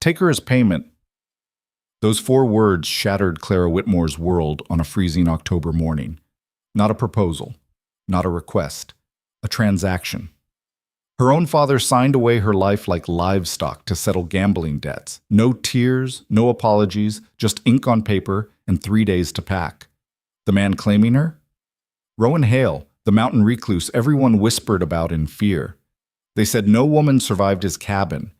Take her as payment. Those 4 words shattered Clara Whitmore's world on a freezing October morning. Not a proposal, not a request, a transaction. Her own father signed away her life like livestock to settle gambling debts. No tears, no apologies, just ink on paper and 3 days to pack. The man claiming her? Rowan Hale, the mountain recluse everyone whispered about in fear. They said no woman survived his cabin.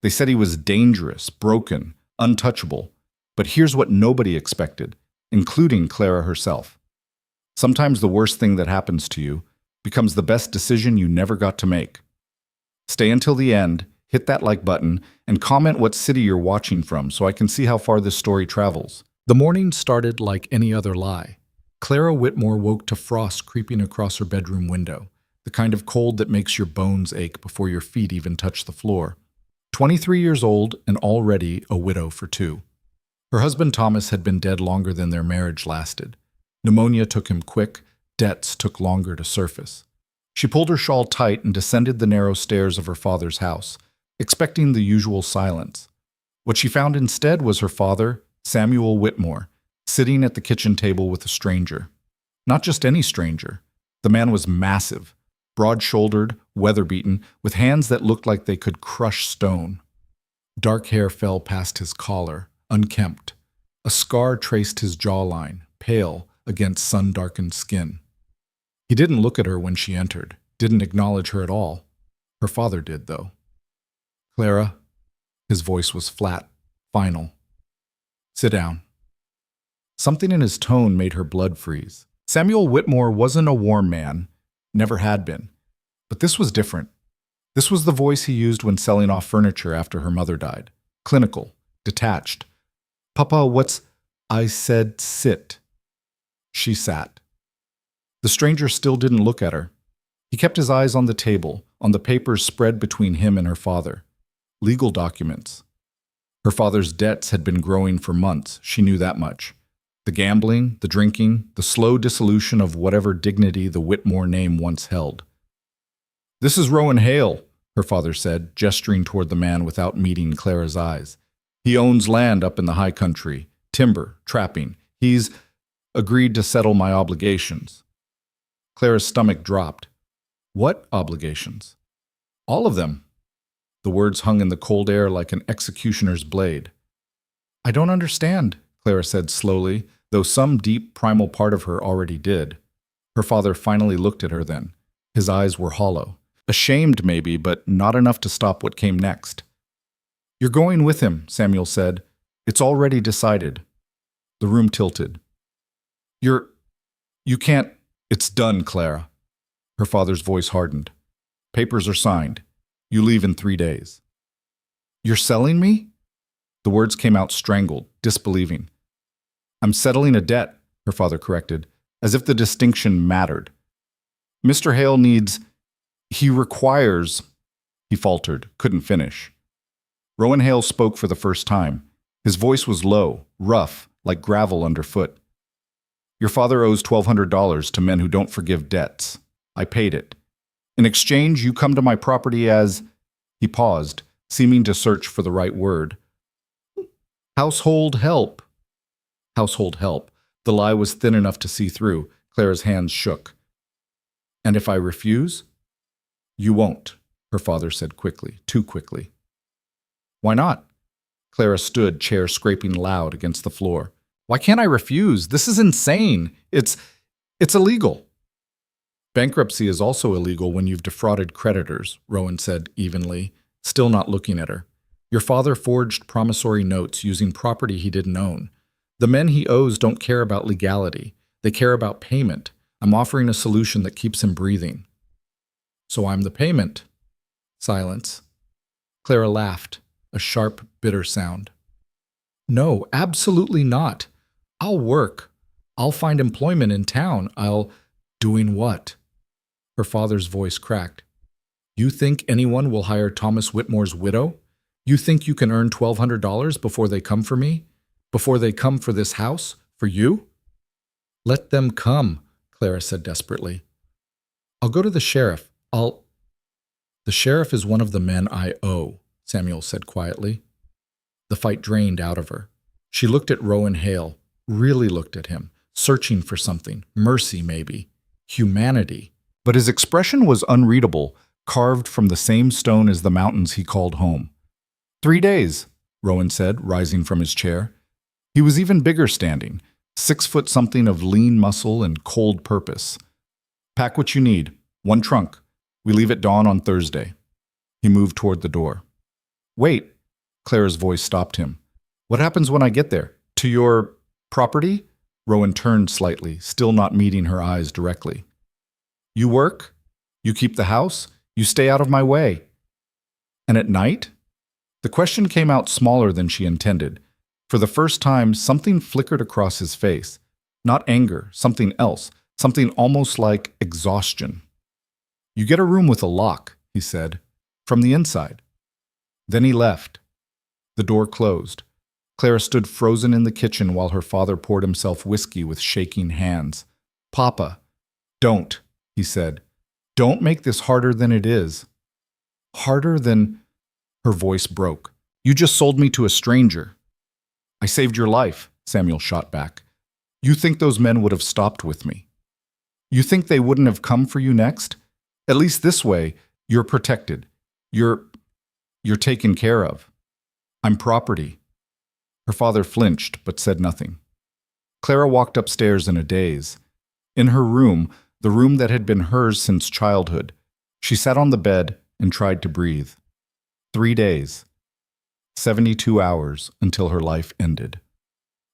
They said he was dangerous, broken, untouchable. But here's what nobody expected, including Clara herself. Sometimes the worst thing that happens to you becomes the best decision you never got to make. Stay until the end, hit that like button, and comment what city you're watching from so I can see how far this story travels. The morning started like any other lie. Clara Whitmore woke to frost creeping across her bedroom window, the kind of cold that makes your bones ache before your feet even touch the floor. 23 years old and already a widow for 2. Her husband Thomas had been dead longer than their marriage lasted. Pneumonia took him quick, debts took longer to surface. She pulled her shawl tight and descended the narrow stairs of her father's house, expecting the usual silence. What she found instead was her father, Samuel Whitmore, sitting at the kitchen table with a stranger. Not just any stranger. The man was massive, broad-shouldered, weather-beaten, with hands that looked like they could crush stone. Dark hair fell past his collar, unkempt. A scar traced his jawline, pale against sun-darkened skin. He didn't look at her when she entered, didn't acknowledge her at all. Her father did, though. "Clara," his voice was flat, final. "Sit down." Something in his tone made her blood freeze. Samuel Whitmore wasn't a warm man, never had been. But this was different. This was the voice he used when selling off furniture after her mother died. Clinical, detached. "Papa, what's—" "I said sit." She sat. The stranger still didn't look at her. He kept his eyes on the table, on the papers spread between him and her father. Legal documents. Her father's debts had been growing for months, she knew that much. The gambling, the drinking, the slow dissolution of whatever dignity the Whitmore name once held. "This is Rowan Hale," her father said, gesturing toward the man without meeting Clara's eyes. "He owns land up in the high country, timber, trapping. He's agreed to settle my obligations." Clara's stomach dropped. "What obligations?" "All of them." The words hung in the cold air like an executioner's blade. "I don't understand," Clara said slowly, though some deep primal part of her already did. Her father finally looked at her then. His eyes were hollow. Ashamed maybe, but not enough to stop what came next. "You're going with him," Samuel said. "It's already decided." The room tilted. You can't—" "It's done, Clara." Her father's voice hardened. "Papers are signed. You leave in 3 days." "You're selling me?" The words came out strangled, disbelieving. "I'm settling a debt," her father corrected, as if the distinction mattered. "Mr. Hale he requires—" He faltered, couldn't finish. Rowan Hale spoke for the first time. His voice was low, rough, like gravel underfoot. "Your father owes $1,200 to men who don't forgive debts. I paid it. In exchange, you come to my property as—" He paused, seeming to search for the right word. "Household help." Household help. The lie was thin enough to see through. Clara's hands shook. "And if I refuse?" "You won't," her father said quickly, too quickly. "Why not?" Clara stood, chair scraping loud against the floor. "Why can't I refuse? This is insane. It's illegal." "Bankruptcy is also illegal when you've defrauded creditors," Rowan said evenly, still not looking at her. "Your father forged promissory notes using property he didn't own. The men he owes don't care about legality. They care about payment. I'm offering a solution that keeps him breathing." "So I'm the payment." Silence. Clara laughed, a sharp, bitter sound. "No, absolutely not. I'll work. I'll find employment in town. Doing what?" Her father's voice cracked. "You think anyone will hire Thomas Whitmore's widow? You think you can earn $1,200 before they come for me? Before they come for this house? For you?" "Let them come," Clara said desperately. "I'll go to the sheriff. The sheriff is one of the men I owe," Samuel said quietly. The fight drained out of her. She looked at Rowan Hale, really looked at him, searching for something, mercy maybe, humanity. But his expression was unreadable, carved from the same stone as the mountains he called home. 3 days, Rowan said, rising from his chair. He was even bigger standing, 6 foot something of lean muscle and cold purpose. Pack what you need, 1 trunk. We leave at dawn on Thursday. He moved toward the door. Wait, Clara's voice stopped him. What happens when I get there? To your property? Rowan turned slightly, still not meeting her eyes directly. You work? You keep the house? You stay out of my way. And at night? The question came out smaller than she intended. For the first time, something flickered across his face. Not anger, something else, something almost like exhaustion. You get a room with a lock, he said, from the inside. Then he left. The door closed. Clara stood frozen in the kitchen while her father poured himself whiskey with shaking hands. Papa, don't, he said. Don't make this harder than it is. Harder than... Her voice broke. You just sold me to a stranger. I saved your life, Samuel shot back. You think those men would have stopped with me? You think they wouldn't have come for you next? At least this way, you're protected. You're taken care of. I'm property. Her father flinched, but said nothing. Clara walked upstairs in a daze. In her room, the room that had been hers since childhood, she sat on the bed and tried to breathe. 3 days. 72 hours until her life ended.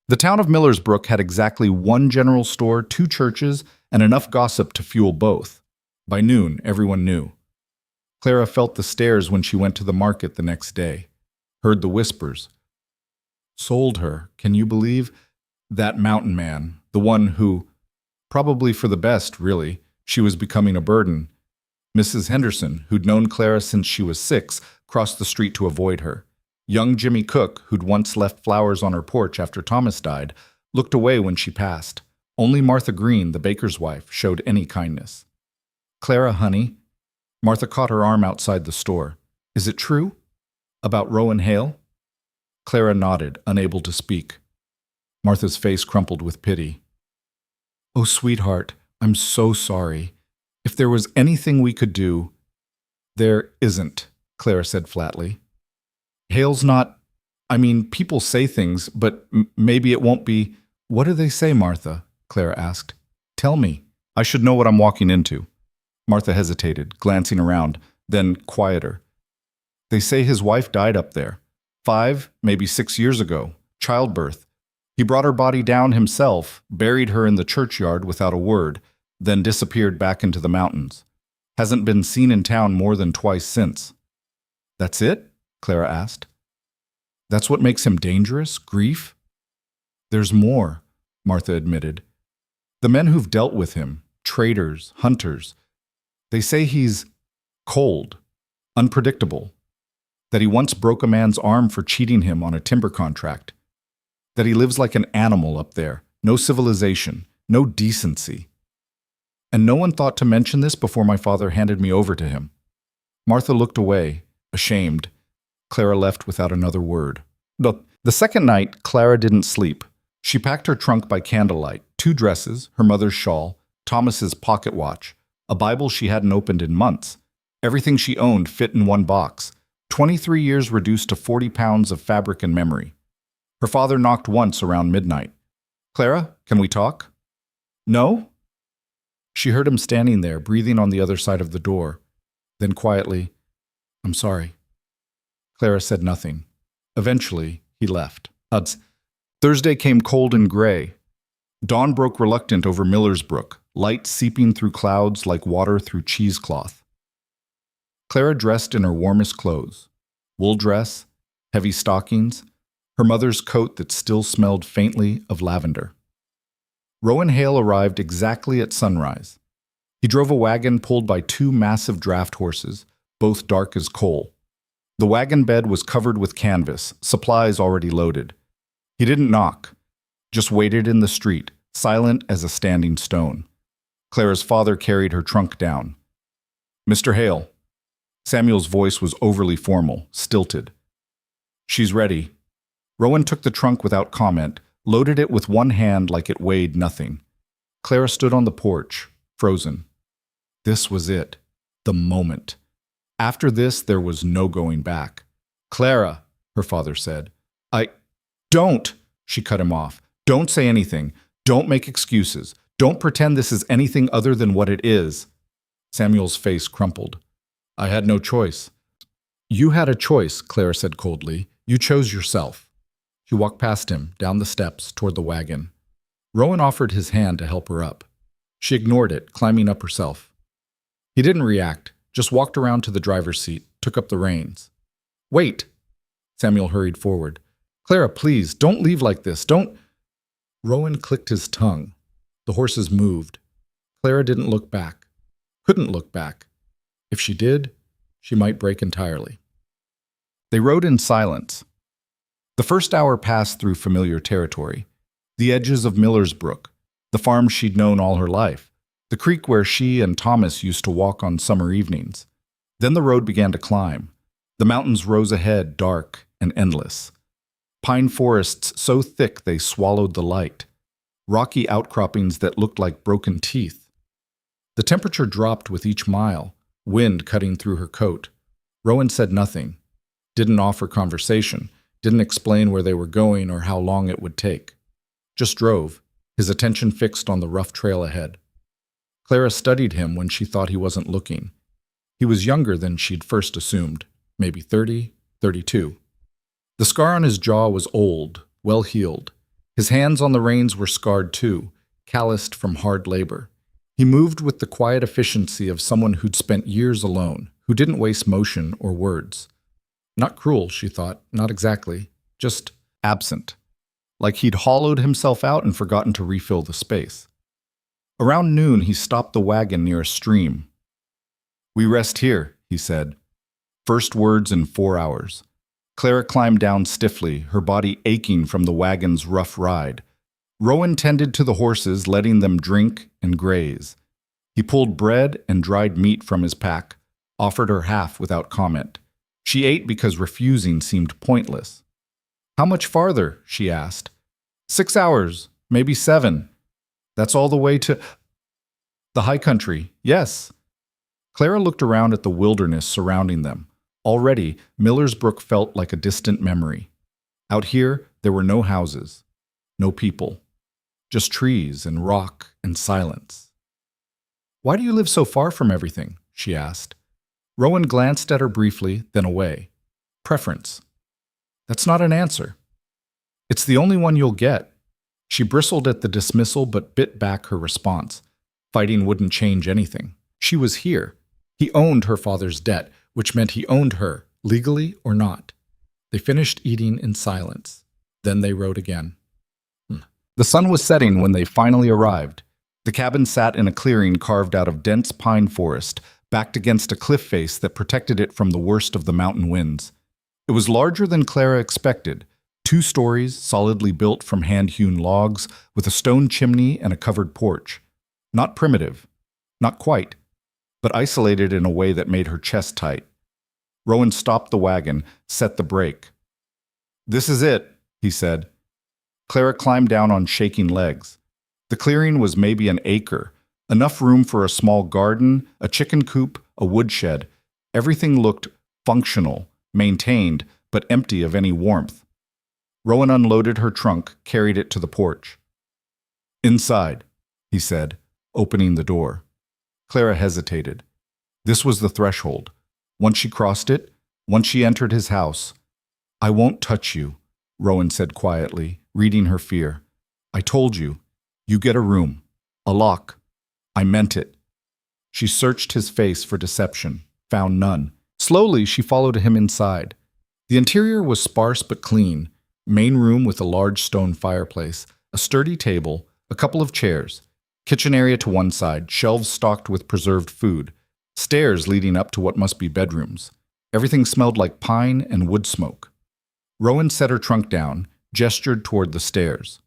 The town of Millersbrook had exactly 1 general store, 2 churches, and enough gossip to fuel both. By noon, everyone knew. Clara felt the stares when she went to the market the next day, heard the whispers. Sold her, can you believe? That mountain man, the one who, probably for the best, really, she was becoming a burden. Mrs. Henderson, who'd known Clara since she was 6, crossed the street to avoid her. Young Jimmy Cook, who'd once left flowers on her porch after Thomas died, looked away when she passed. Only Martha Green, the baker's wife, showed any kindness. Clara, honey. Martha caught her arm outside the store. Is it true? About Rowan Hale? Clara nodded, unable to speak. Martha's face crumpled with pity. Oh, sweetheart, I'm so sorry. If there was anything we could do... There isn't, Clara said flatly. Hale's not... people say things, but maybe it won't be... What do they say, Martha? Clara asked. Tell me. I should know what I'm walking into. Martha hesitated, glancing around, then quieter. They say his wife died up there. 5, maybe 6 years ago. Childbirth. He brought her body down himself, buried her in the churchyard without a word, then disappeared back into the mountains. Hasn't been seen in town more than twice since. That's it? Clara asked. That's what makes him dangerous? Grief? There's more, Martha admitted. The men who've dealt with him, traders, hunters, they say he's cold, unpredictable, that he once broke a man's arm for cheating him on a timber contract, that he lives like an animal up there, no civilization, no decency. And no one thought to mention this before my father handed me over to him. Martha looked away, ashamed. Clara left without another word. The second night, Clara didn't sleep. She packed her trunk by candlelight, 2 dresses, her mother's shawl, Thomas's pocket watch, a Bible she hadn't opened in months. Everything she owned fit in 1 box. 23 years reduced to 40 pounds of fabric and memory. Her father knocked once around midnight. Clara, can we talk? No? She heard him standing there, breathing on the other side of the door. Then quietly, I'm sorry. Clara said nothing. Eventually, he left. Thursday came cold and gray. Dawn broke reluctant over Millersbrook, light seeping through clouds like water through cheesecloth. Clara dressed in her warmest clothes. Wool dress, heavy stockings, her mother's coat that still smelled faintly of lavender. Rowan Hale arrived exactly at sunrise. He drove a wagon pulled by 2 massive draft horses, both dark as coal. The wagon bed was covered with canvas, supplies already loaded. He didn't knock, just waited in the street, silent as a standing stone. Clara's father carried her trunk down. Mr. Hale. Samuel's voice was overly formal, stilted. She's ready. Rowan took the trunk without comment, loaded it with one hand like it weighed nothing. Clara stood on the porch, frozen. This was it. The moment. After this, there was no going back. "Clara," her father said. Don't," she cut him off. "Don't say anything. Don't make excuses. Don't pretend this is anything other than what it is." Samuel's face crumpled. "I had no choice." "You had a choice," Clara said coldly. "You chose yourself." She walked past him, down the steps, toward the wagon. Rowan offered his hand to help her up. She ignored it, climbing up herself. He didn't react, just walked around to the driver's seat, took up the reins. "Wait!" Samuel hurried forward. "Clara, please, don't leave like this. Don't—" Rowan clicked his tongue. The horses moved. Clara didn't look back. Couldn't look back. If she did, she might break entirely. They rode in silence. The first hour passed through familiar territory. The edges of Miller's Brook, the farm she'd known all her life, the creek where she and Thomas used to walk on summer evenings. Then the road began to climb. The mountains rose ahead, dark and endless. Pine forests so thick they swallowed the light. Rocky outcroppings that looked like broken teeth. The temperature dropped with each mile, wind cutting through her coat. Rowan said nothing, didn't offer conversation, didn't explain where they were going or how long it would take. Just drove, his attention fixed on the rough trail ahead. Clara studied him when she thought he wasn't looking. He was younger than she'd first assumed, maybe 30, 32. The scar on his jaw was old, well healed. His hands on the reins were scarred too, calloused from hard labor. He moved with the quiet efficiency of someone who'd spent years alone, who didn't waste motion or words. Not cruel, she thought, not exactly, just absent. Like he'd hollowed himself out and forgotten to refill the space. Around noon, he stopped the wagon near a stream. "We rest here," he said. First words in 4 hours. Clara climbed down stiffly, her body aching from the wagon's rough ride. Rowan tended to the horses, letting them drink and graze. He pulled bread and dried meat from his pack, offered her half without comment. She ate because refusing seemed pointless. "How much farther?" she asked. 6 hours, maybe 7. That's all the way to the high country, yes." Clara looked around at the wilderness surrounding them. Already, Miller's Brook felt like a distant memory. Out here, there were no houses, no people, just trees and rock and silence. "Why do you live so far from everything?" she asked. Rowan glanced at her briefly, then away. "Preference." "That's not an answer." "It's the only one you'll get." She bristled at the dismissal but bit back her response. Fighting wouldn't change anything. She was here. He owned her father's debt, which meant he owned her, legally or not. They finished eating in silence. Then they rode again. The sun was setting when they finally arrived. The cabin sat in a clearing carved out of dense pine forest, backed against a cliff face that protected it from the worst of the mountain winds. It was larger than Clara expected, 2 stories, solidly built from hand-hewn logs, with a stone chimney and a covered porch. Not primitive, not quite, but isolated in a way that made her chest tight. Rowan stopped the wagon, set the brake. "This is it," he said. Clara climbed down on shaking legs. The clearing was maybe an acre, enough room for a small garden, a chicken coop, a woodshed. Everything looked functional, maintained, but empty of any warmth. Rowan unloaded her trunk, carried it to the porch. "Inside," he said, opening the door. Clara hesitated. This was the threshold. Once she crossed it, once she entered his house. "I won't touch you," Rowan said quietly, reading her fear. "I told you. You get a room. A lock. I meant it." She searched his face for deception, found none. Slowly, she followed him inside. The interior was sparse but clean. Main room with a large stone fireplace, a sturdy table, a couple of chairs. Kitchen area to one side, shelves stocked with preserved food. Stairs leading up to what must be bedrooms. Everything smelled like pine and wood smoke. Rowan set her trunk down, gestured toward the stairs.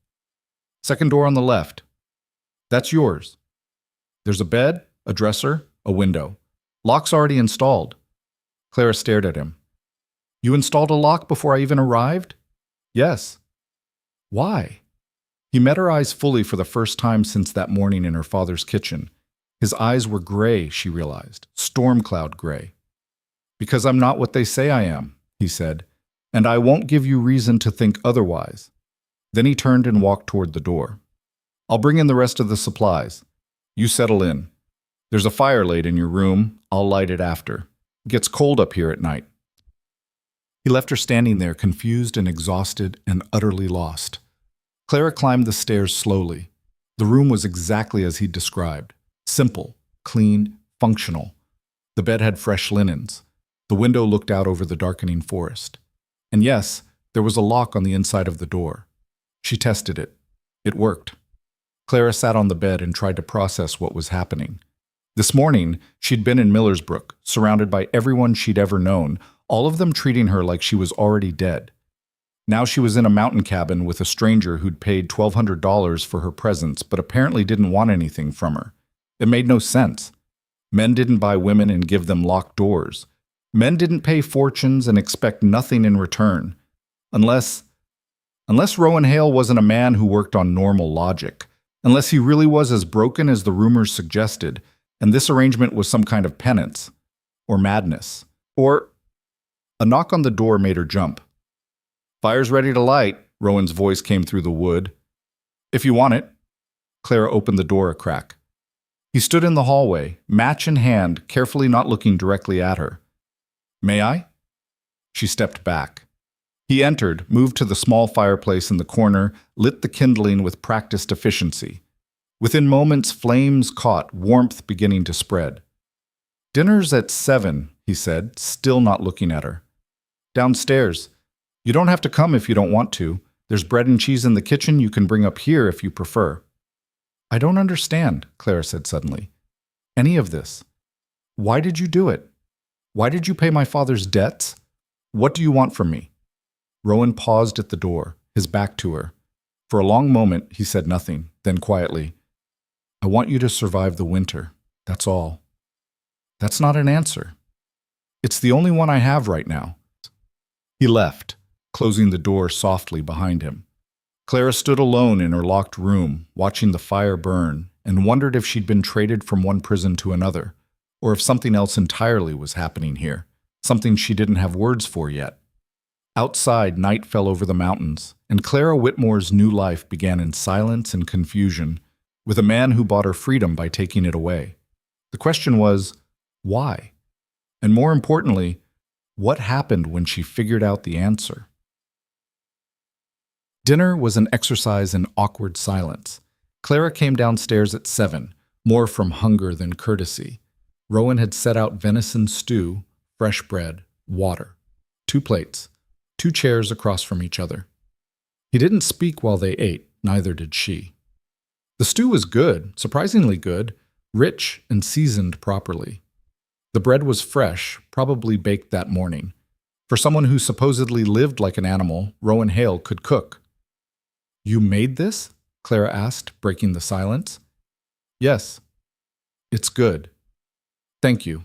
"Second door on the left. That's yours. There's a bed, a dresser, a window. Lock's already installed." Clara stared at him. "You installed a lock before I even arrived?" Yes. Why? He met her eyes fully for the first time since that morning in her father's kitchen. His eyes were gray, she realized, storm cloud gray. Because I'm not what they say I am, he said, and I won't give you reason to think otherwise. Then he turned and walked toward the door. I'll bring in the rest of the supplies. You settle in. There's a fire laid in your room. I'll light it after. It gets cold up here at night. He left her standing there, confused and exhausted and utterly lost. Clara climbed the stairs slowly. The room was exactly as he'd described. Simple, clean, functional. The bed had fresh linens. The window looked out over the darkening forest. And yes, there was a lock on the inside of the door. She tested it. It worked. Clara sat on the bed and tried to process what was happening. This morning, she'd been in Millersbrook, surrounded by everyone she'd ever known, all of them treating her like she was already dead. Now she was in a mountain cabin with a stranger who'd paid $1,200 for her presence but apparently didn't want anything from her. It made no sense. Men didn't buy women and give them locked doors. Men didn't pay fortunes and expect nothing in return. Unless Rowan Hale wasn't a man who worked on normal logic. Unless he really was as broken as the rumors suggested, and this arrangement was some kind of penance. Or madness. Or... A knock on the door made her jump. Fire's ready to light, Rowan's voice came through the wood. If you want it. Clara opened the door a crack. He stood in the hallway, match in hand, carefully not looking directly at her. May I? She stepped back. He entered, moved to the small fireplace in the corner, lit the kindling with practiced efficiency. Within moments, flames caught, warmth beginning to spread. Dinner's at 7, he said, still not looking at her. Downstairs. You don't have to come if you don't want to. There's bread and cheese in the kitchen you can bring up here if you prefer. I don't understand, Clara said suddenly. Any of this. Why did you do it? Why did you pay my father's debts? What do you want from me? Rowan paused at the door, his back to her. For a long moment, he said nothing, then quietly, I want you to survive the winter. That's all. That's not an answer. It's the only one I have right now. He left, closing the door softly behind him. Clara stood alone in her locked room, watching the fire burn, and wondered if she'd been traded from one prison to another, or if something else entirely was happening here, something she didn't have words for yet. Outside, night fell over the mountains, and Clara Whitmore's new life began in silence and confusion, with a man who bought her freedom by taking it away. The question was, why? And more importantly, what happened when she figured out the answer? Dinner was an exercise in awkward silence. Clara came downstairs at 7, more from hunger than courtesy. Rowan had set out venison stew, fresh bread, water. 2 plates, 2 chairs across from each other. He didn't speak while they ate, neither did she. The stew was good, surprisingly good, rich and seasoned properly. The bread was fresh, probably baked that morning. For someone who supposedly lived like an animal, Rowan Hale could cook. You made this? Clara asked, breaking the silence. Yes. It's good. Thank you.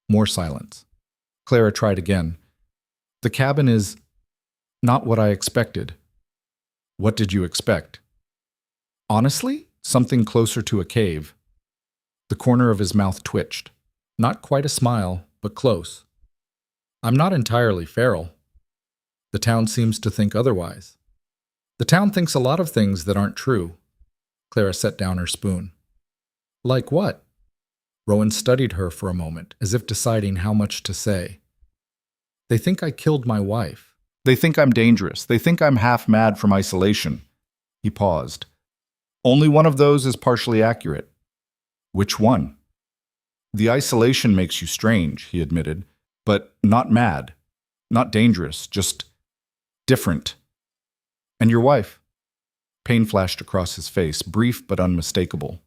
More silence. Clara tried again. The cabin is not what I expected. What did you expect? Honestly, something closer to a cave. The corner of his mouth twitched. Not quite a smile, but close. I'm not entirely feral. The town seems to think otherwise. The town thinks a lot of things that aren't true. Clara set down her spoon. Like what? Rowan studied her for a moment, as if deciding how much to say. They think I killed my wife. They think I'm dangerous. They think I'm half mad from isolation. He paused. Only one of those is partially accurate. Which one? The isolation makes you strange, he admitted, but not mad, not dangerous, just different. And your wife? Pain flashed across his face, brief but unmistakable.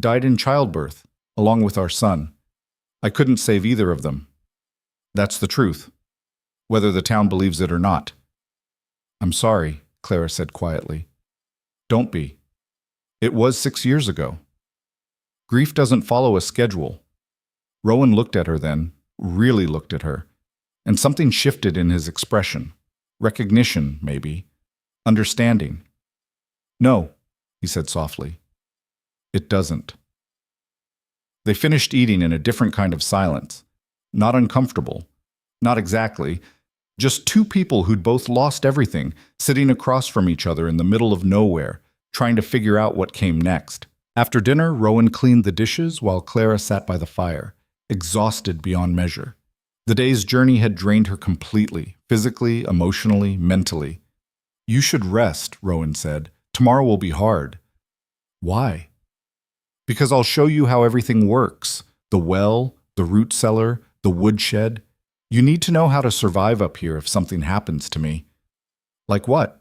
Died in childbirth, along with our son. I couldn't save either of them. That's the truth, whether the town believes it or not. I'm sorry, Clara said quietly. Don't be. It was 6 years ago. Grief doesn't follow a schedule. Rowan looked at her then, really looked at her, and something shifted in his expression. Recognition, maybe. Understanding. No, he said softly. It doesn't. They finished eating in a different kind of silence. Not uncomfortable. Not exactly. Just two people who'd both lost everything, sitting across from each other in the middle of nowhere, trying to figure out what came next. After dinner, Rowan cleaned the dishes while Clara sat by the fire, exhausted beyond measure. The day's journey had drained her completely, physically, emotionally, mentally. You should rest, Rowan said. Tomorrow will be hard. Why? Because I'll show you how everything works. The well, the root cellar, the woodshed. You need to know how to survive up here if something happens to me. Like what?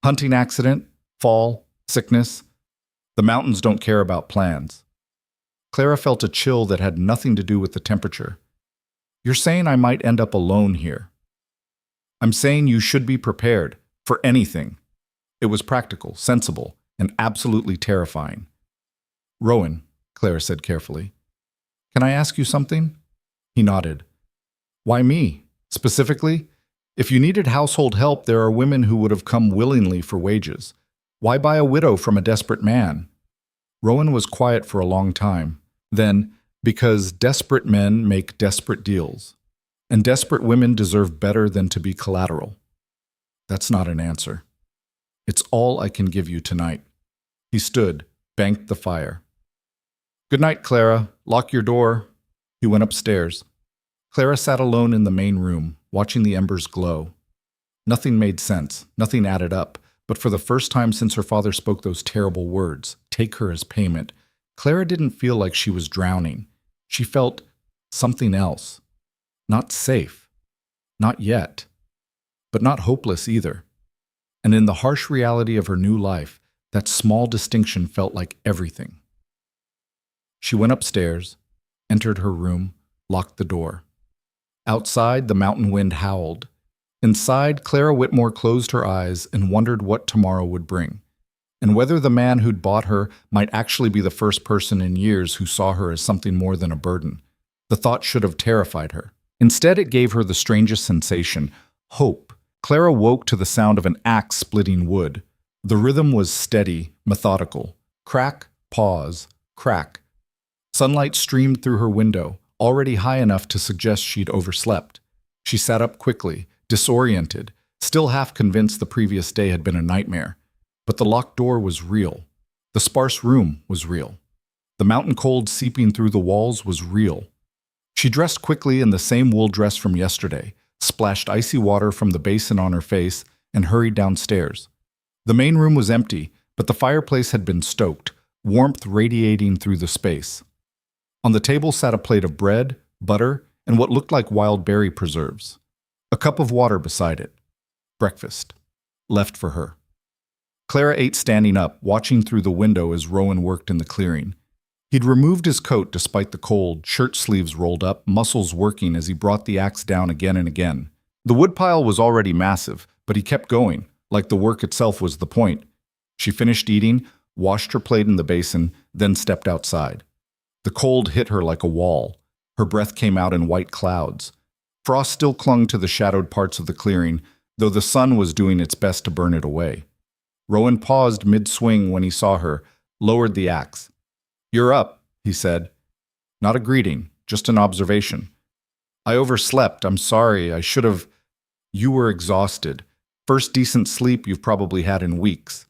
Hunting accident, fall, sickness. The mountains don't care about plans. Clara felt a chill that had nothing to do with the temperature. You're saying I might end up alone here. I'm saying you should be prepared for anything. It was practical, sensible, and absolutely terrifying. Rowan, Clara said carefully, can I ask you something? He nodded. Why me? Specifically? If you needed household help, there are women who would have come willingly for wages. Why buy a widow from a desperate man? Rowan was quiet for a long time. Then, because desperate men make desperate deals, and desperate women deserve better than to be collateral. That's not an answer. It's all I can give you tonight. He stood, banked the fire. Good night, Clara. Lock your door. He went upstairs. Clara sat alone in the main room, watching the embers glow. Nothing made sense, nothing added up, but for the first time since her father spoke those terrible words, take her as payment, Clara didn't feel like she was drowning. She felt something else. Not safe. Not yet. But not hopeless either. And in the harsh reality of her new life, that small distinction felt like everything. She went upstairs, entered her room, locked the door. Outside, the mountain wind howled. Inside, Clara Whitmore closed her eyes and wondered what tomorrow would bring, and whether the man who'd bought her might actually be the first person in years who saw her as something more than a burden. The thought should have terrified her. Instead, it gave her the strangest sensation, hope. Clara woke to the sound of an axe splitting wood. The rhythm was steady, methodical. Crack, pause, crack. Sunlight streamed through her window, already high enough to suggest she'd overslept. She sat up quickly, disoriented, still half convinced the previous day had been a nightmare. But the locked door was real. The sparse room was real. The mountain cold seeping through the walls was real. She dressed quickly in the same wool dress from yesterday, splashed icy water from the basin on her face, and hurried downstairs. The main room was empty, but the fireplace had been stoked, warmth radiating through the space. On the table sat a plate of bread, butter, and what looked like wild berry preserves. A cup of water beside it. Breakfast. Left for her. Clara ate standing up, watching through the window as Rowan worked in the clearing. He'd removed his coat despite the cold, shirt sleeves rolled up, muscles working as he brought the axe down again and again. The woodpile was already massive, but he kept going, like the work itself was the point. She finished eating, washed her plate in the basin, then stepped outside. The cold hit her like a wall. Her breath came out in white clouds. Frost still clung to the shadowed parts of the clearing, though the sun was doing its best to burn it away. Rowan paused mid-swing when he saw her, lowered the axe. "You're up," he said. Not a greeting, just an observation. "I overslept. I'm sorry. I should have—" "You were exhausted. First decent sleep you've probably had in weeks."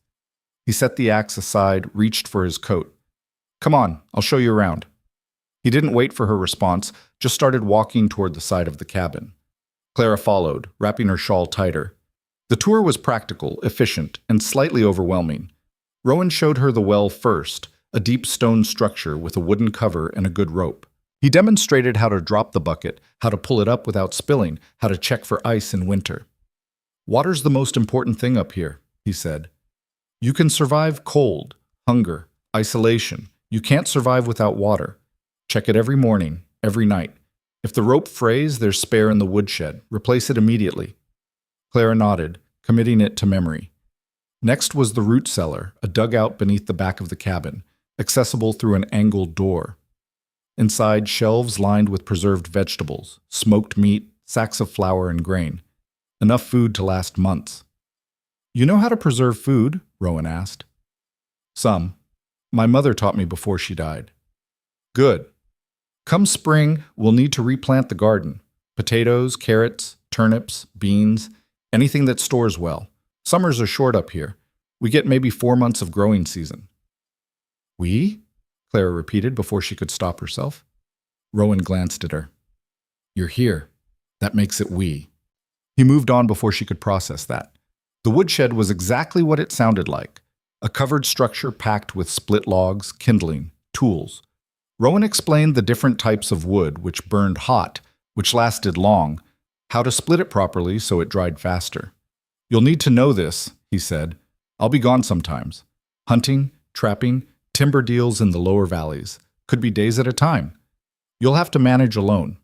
He set the axe aside, reached for his coat. "Come on, I'll show you around." He didn't wait for her response, just started walking toward the side of the cabin. Clara followed, wrapping her shawl tighter. The tour was practical, efficient, and slightly overwhelming. Rowan showed her the well first, a deep stone structure with a wooden cover and a good rope. He demonstrated how to drop the bucket, how to pull it up without spilling, how to check for ice in winter. "Water's the most important thing up here," he said. "You can survive cold, hunger, isolation. You can't survive without water. Check it every morning, every night. If the rope frays, there's spare in the woodshed. Replace it immediately." Clara nodded, committing it to memory. Next was the root cellar, a dugout beneath the back of the cabin, accessible through an angled door. Inside, shelves lined with preserved vegetables, smoked meat, sacks of flour and grain. Enough food to last months. You know how to preserve food? Rowan asked. Some. My mother taught me before she died. Good. Come spring, we'll need to replant the garden. Potatoes, carrots, turnips, beans, anything that stores well. Summers are short up here. We get maybe 4 months of growing season. We? Clara repeated before she could stop herself. Rowan glanced at her. You're here. That makes it we. He moved on before she could process that. The woodshed was exactly what it sounded like. A covered structure packed with split logs, kindling, tools. Rowan explained the different types of wood, which burned hot, which lasted long, how to split it properly so it dried faster. You'll need to know this, he said. I'll be gone sometimes. Hunting, trapping, timber deals in the lower valleys. Could be days at a time. You'll have to manage alone.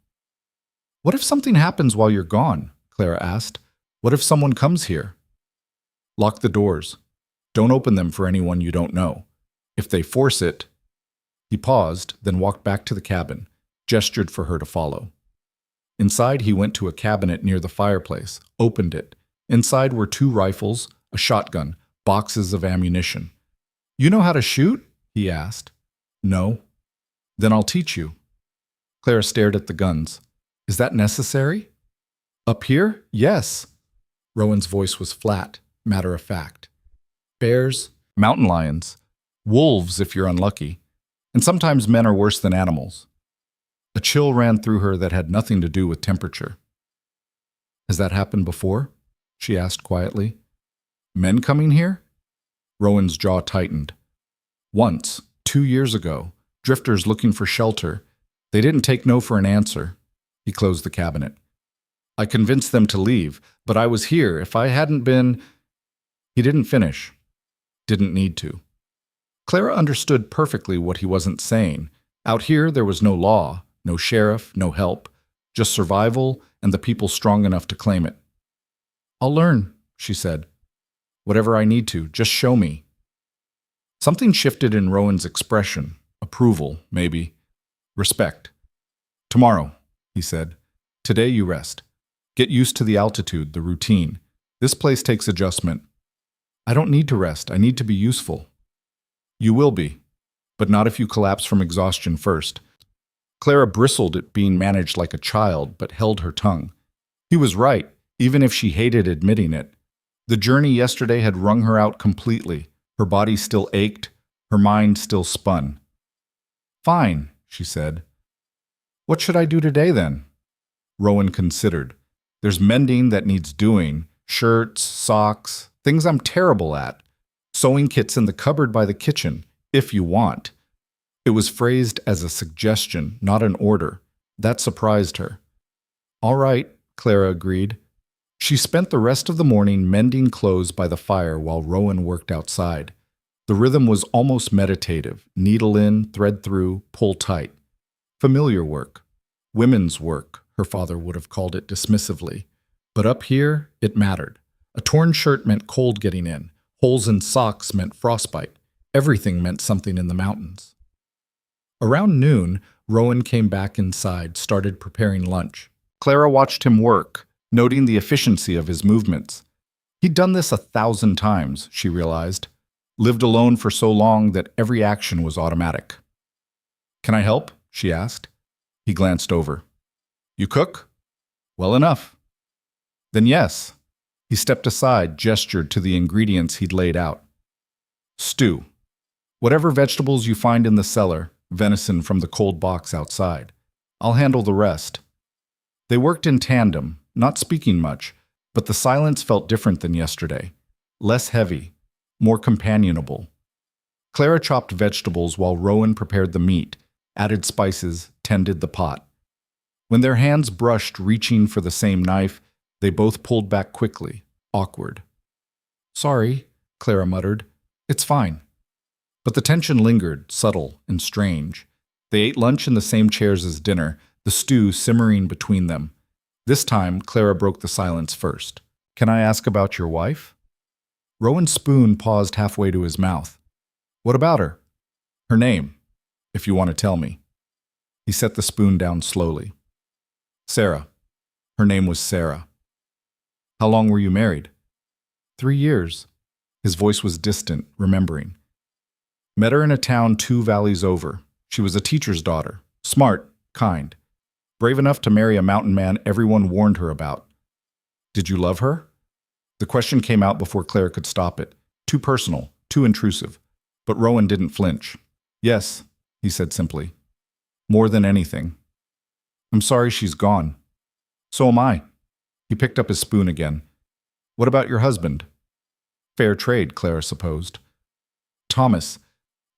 What if something happens while you're gone? Clara asked. What if someone comes here? Lock the doors. Don't open them for anyone you don't know. If they force it... He paused, then walked back to the cabin, gestured for her to follow. Inside, he went to a cabinet near the fireplace, opened it. Inside were 2 rifles, a shotgun, boxes of ammunition. You know how to shoot? He asked. No. Then I'll teach you. Clara stared at the guns. Is that necessary? Up here? Yes. Rowan's voice was flat, matter of fact. Bears, mountain lions, wolves if you're unlucky, and sometimes men are worse than animals. A chill ran through her that had nothing to do with temperature. Has that happened before? She asked quietly. Men coming here? Rowan's jaw tightened. Once, 2 years ago, drifters looking for shelter. They didn't take no for an answer. He closed the cabinet. I convinced them to leave, but I was here. If I hadn't been... He didn't finish. Didn't need to. Clara understood perfectly what he wasn't saying. Out here, there was no law, no sheriff, no help, just survival and the people strong enough to claim it. I'll learn, she said. Whatever I need to, just show me. Something shifted in Rowan's expression. Approval, maybe. Respect. Tomorrow, he said. Today you rest. Get used to the altitude, the routine. This place takes adjustment. I don't need to rest. I need to be useful. You will be, but not if you collapse from exhaustion first. Clara bristled at being managed like a child, but held her tongue. He was right, even if she hated admitting it. The journey yesterday had wrung her out completely. Her body still ached, her mind still spun. Fine, she said. What should I do today, then? Rowan considered. There's mending that needs doing, shirts, socks, things I'm terrible at. Sewing kits in the cupboard by the kitchen, if you want. It was phrased as a suggestion, not an order. That surprised her. All right, Clara agreed. She spent the rest of the morning mending clothes by the fire while Rowan worked outside. The rhythm was almost meditative, needle in, thread through, pull tight. Familiar work. Women's work, her father would have called it dismissively. But up here, it mattered. A torn shirt meant cold getting in. Holes in socks meant frostbite. Everything meant something in the mountains. Around noon, Rowan came back inside, started preparing lunch. Clara watched him work, noting the efficiency of his movements. He'd done this 1,000 times, she realized. Lived alone for so long that every action was automatic. Can I help? She asked. He glanced over. You cook? Well enough. Then yes. He stepped aside, gestured to the ingredients he'd laid out. Stew. Whatever vegetables you find in the cellar, venison from the cold box outside. I'll handle the rest. They worked in tandem, not speaking much, but the silence felt different than yesterday. Less heavy, more companionable. Clara chopped vegetables while Rowan prepared the meat, added spices, tended the pot. When their hands brushed reaching for the same knife, they both pulled back quickly, awkward. Sorry, Clara muttered. It's fine. But the tension lingered, subtle and strange. They ate lunch in the same chairs as dinner, the stew simmering between them. This time, Clara broke the silence first. Can I ask about your wife? Rowan's spoon paused halfway to his mouth. What about her? Her name, if you want to tell me. He set the spoon down slowly. Sarah. Her name was Sarah. How long were you married? 3 years. His voice was distant, remembering. Met her in a town 2 valleys over. She was a teacher's daughter, smart, kind, brave enough to marry a mountain man everyone warned her about. Did you love her? The question came out before Clara could stop it. Too personal, too intrusive. But Rowan didn't flinch. Yes, he said simply. More than anything. I'm sorry she's gone. So am I. He picked up his spoon again. What about your husband? Fair trade, Clara supposed. Thomas.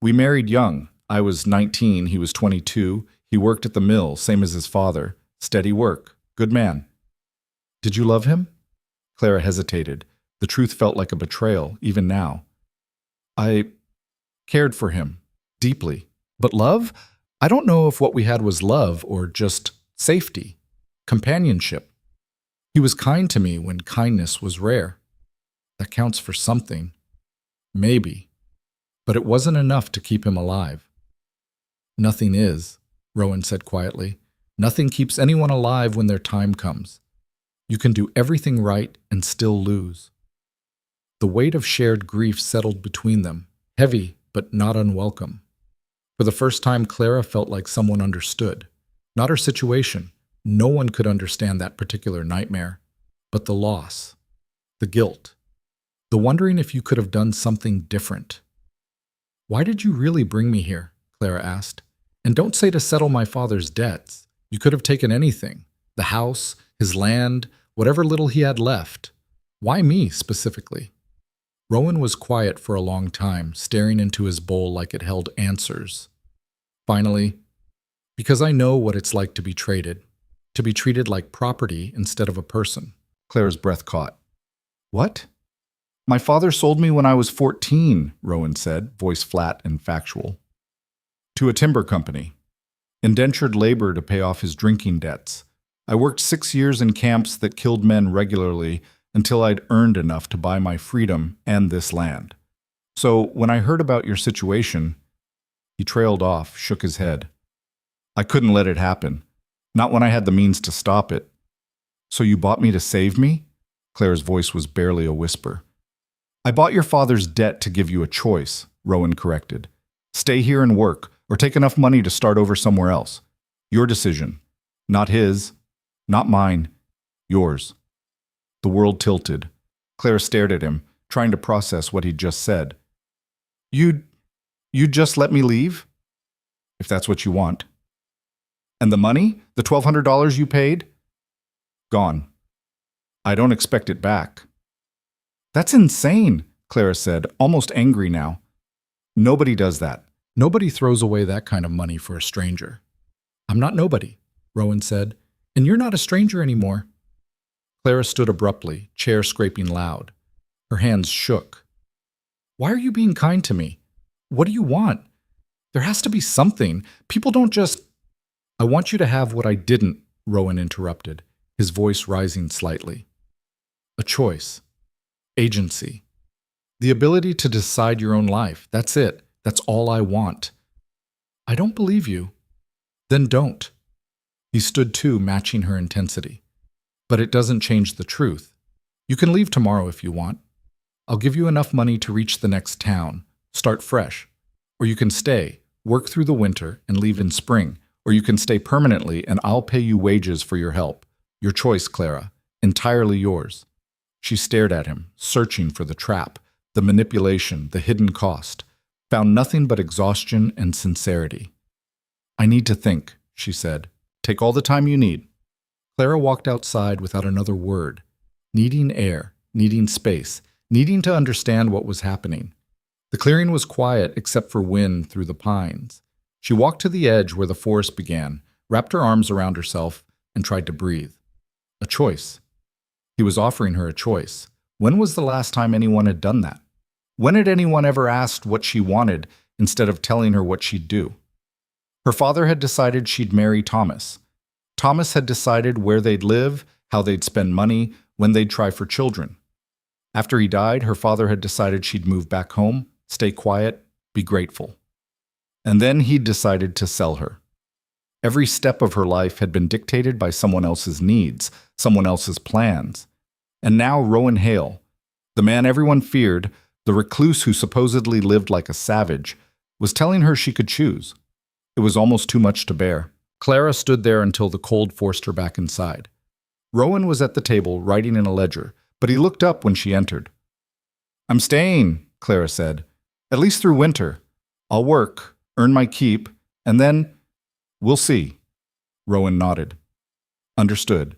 We married young. I was 19, he was 22. He worked at the mill, same as his father. Steady work. Good man. Did you love him? Clara hesitated. The truth felt like a betrayal, even now. I cared for him. Deeply. But love? I don't know if what we had was love or just safety. Companionship. He was kind to me when kindness was rare. That counts for something. Maybe. But it wasn't enough to keep him alive. Nothing is, Rowan said quietly. Nothing keeps anyone alive when their time comes. You can do everything right and still lose. The weight of shared grief settled between them, heavy but not unwelcome. For the first time, Clara felt like someone understood. Not her situation. No one could understand that particular nightmare. But the loss. The guilt. The wondering if you could have done something different. Why did you really bring me here? Clara asked. And don't say to settle my father's debts. You could have taken anything. The house, his land, whatever little he had left. Why me, specifically? Rowan was quiet for a long time, staring into his bowl like it held answers. Finally, because I know what it's like to be treated like property instead of a person. Clara's breath caught. What? My father sold me when I was 14, Rowan said, voice flat and factual. To a timber company. Indentured labor to pay off his drinking debts. I worked 6 years in camps that killed men regularly until I'd earned enough to buy my freedom and this land. So when I heard about your situation, he trailed off, shook his head. I couldn't let it happen. Not when I had the means to stop it. So you bought me to save me? Clara's voice was barely a whisper. I bought your father's debt to give you a choice, Rowan corrected. Stay here and work, or take enough money to start over somewhere else. Your decision. Not his. Not mine. Yours. The world tilted. Clara stared at him, trying to process what he'd just said. You'd just let me leave? If that's what you want. And the money? The $1,200 you paid? Gone. I don't expect it back. That's insane, Clara said, almost angry now. Nobody does that. Nobody throws away that kind of money for a stranger. I'm not nobody, Rowan said, and you're not a stranger anymore. Clara stood abruptly, chair scraping loud. Her hands shook. Why are you being kind to me? What do you want? There has to be something. People don't just... I want you to have what I didn't, Rowan interrupted, his voice rising slightly. A choice. Agency. The ability to decide your own life. That's it. That's all I want. I don't believe you. Then don't. He stood too, matching her intensity. But it doesn't change the truth. You can leave tomorrow if you want. I'll give you enough money to reach the next town, start fresh. Or you can stay, work through the winter, and leave in spring. Or you can stay permanently and I'll pay you wages for your help. Your choice, Clara. Entirely yours. She stared at him, searching for the trap, the manipulation, the hidden cost. Found nothing but exhaustion and sincerity. I need to think, she said. Take all the time you need. Clara walked outside without another word, needing air, needing space, needing to understand what was happening. The clearing was quiet except for wind through the pines. She walked to the edge where the forest began, wrapped her arms around herself, and tried to breathe. A choice. He was offering her a choice. When was the last time anyone had done that? When had anyone ever asked what she wanted instead of telling her what she'd do? Her father had decided she'd marry Thomas. Thomas had decided where they'd live, how they'd spend money, when they'd try for children. After he died, her father had decided she'd move back home, stay quiet, be grateful. And then he'd decided to sell her. Every step of her life had been dictated by someone else's needs, someone else's plans. And now Rowan Hale, the man everyone feared, the recluse who supposedly lived like a savage, was telling her she could choose. It was almost too much to bear. Clara stood there until the cold forced her back inside. Rowan was at the table writing in a ledger, but he looked up when she entered. "I'm staying," Clara said, "at least through winter. I'll work, earn my keep, and then we'll see." Rowan nodded. "Understood.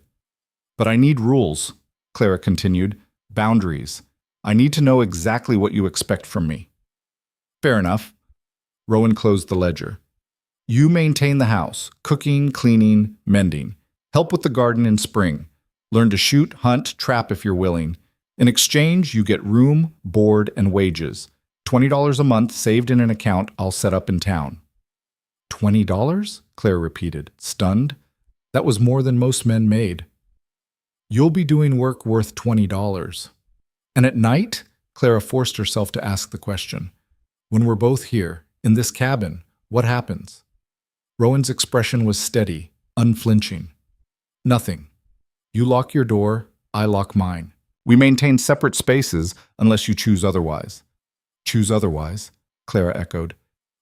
But I need rules," Clara continued. "Boundaries. I need to know exactly what you expect from me." "Fair enough." Rowan closed the ledger. "You maintain the house, cooking, cleaning, mending. Help with the garden in spring. Learn to shoot, hunt, trap if you're willing. In exchange, you get room, board, and wages. $20 a month saved in an account I'll set up in town." $20? Claire repeated, stunned. That was more than most men made. "You'll be doing work worth $20. And at night?" Clara forced herself to ask the question. "When we're both here, in this cabin, what happens?" Rowan's expression was steady, unflinching. "Nothing. You lock your door, I lock mine. We maintain separate spaces unless you choose otherwise." "Choose otherwise?" Clara echoed.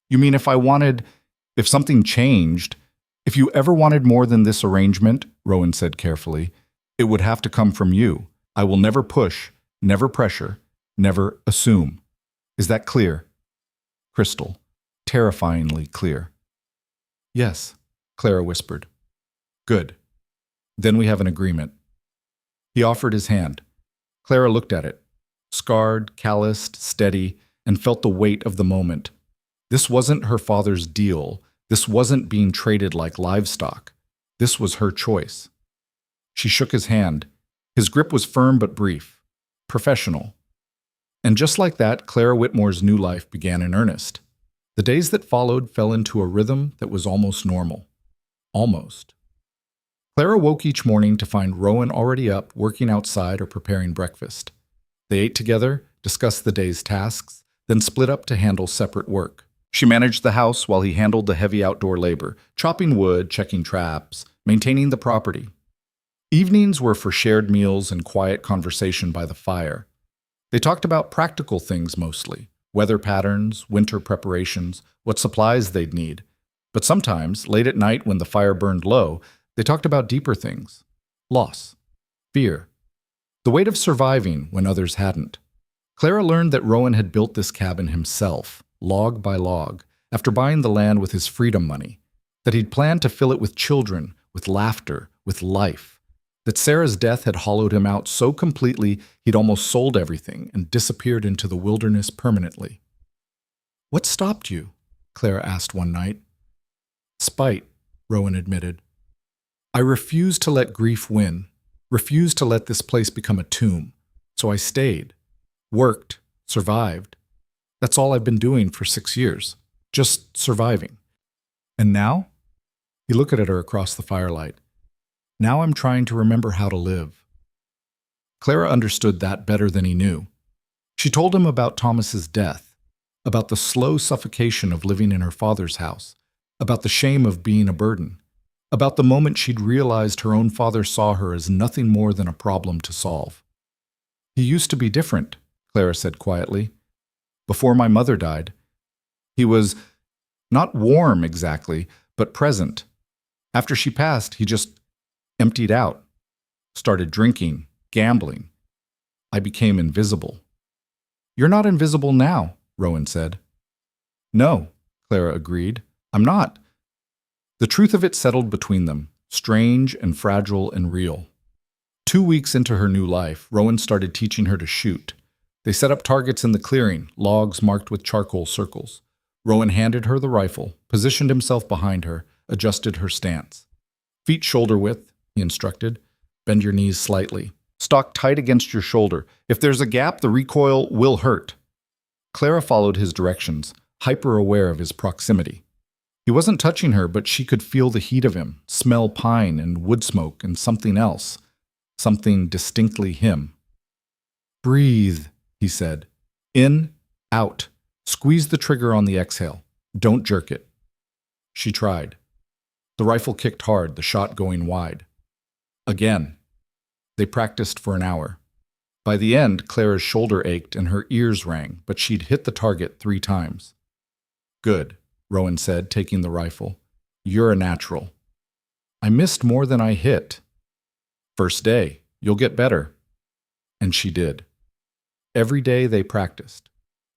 "You mean if something changed, if you ever wanted more than this arrangement," Rowan said carefully, "it would have to come from you. I will never push, never pressure, never assume. Is that clear?" Crystal. Terrifyingly clear. "Yes," Clara whispered. "Good. Then we have an agreement." He offered his hand. Clara looked at it, scarred, calloused, steady, and felt the weight of the moment. This wasn't her father's deal. This wasn't being traded like livestock. This was her choice. She shook his hand. His grip was firm but brief, professional. And just like that, Clara Whitmore's new life began in earnest. The days that followed fell into a rhythm that was almost normal. Almost. Clara woke each morning to find Rowan already up, working outside or preparing breakfast. They ate together, discussed the day's tasks, then split up to handle separate work. She managed the house while he handled the heavy outdoor labor, chopping wood, checking traps, maintaining the property. Evenings were for shared meals and quiet conversation by the fire. They talked about practical things mostly, weather patterns, winter preparations, what supplies they'd need. But sometimes, late at night when the fire burned low, they talked about deeper things. Loss. Fear. The weight of surviving when others hadn't. Clara learned that Rowan had built this cabin himself, log by log, after buying the land with his freedom money. That he'd planned to fill it with children, with laughter, with life. That Sarah's death had hollowed him out so completely he'd almost sold everything and disappeared into the wilderness permanently. "What stopped you?" Clara asked one night. "Spite," Rowan admitted. "I refused to let grief win, refused to let this place become a tomb. So I stayed, worked, survived. That's all I've been doing for 6 years, just surviving. And now?" He looked at her across the firelight. "Now I'm trying to remember how to live." Clara understood that better than he knew. She told him about Thomas's death, about the slow suffocation of living in her father's house, about the shame of being a burden, about the moment she'd realized her own father saw her as nothing more than a problem to solve. "He used to be different," Clara said quietly. "Before my mother died. He was not warm exactly, but present. After she passed, he just emptied out, started drinking, gambling. I became invisible." "You're not invisible now," Rowan said. "No," Clara agreed. "I'm not." The truth of it settled between them, strange and fragile and real. 2 weeks into her new life, Rowan started teaching her to shoot. They set up targets in the clearing, logs marked with charcoal circles. Rowan handed her the rifle, positioned himself behind her, adjusted her stance. "Feet shoulder width," he instructed. "Bend your knees slightly. Stock tight against your shoulder. If there's a gap, the recoil will hurt." Clara followed his directions, hyper-aware of his proximity. He wasn't touching her, but she could feel the heat of him, smell pine and wood smoke and something else, something distinctly him. "Breathe," he said. "In, out. Squeeze the trigger on the exhale. Don't jerk it." She tried. The rifle kicked hard, the shot going wide. Again. They practiced for an hour. By the end, Clara's shoulder ached and her ears rang, but she'd hit the target 3 times. Good, Rowan said, taking the rifle. You're a natural. I missed more than I hit. First day, you'll get better. And she did. Every day they practiced.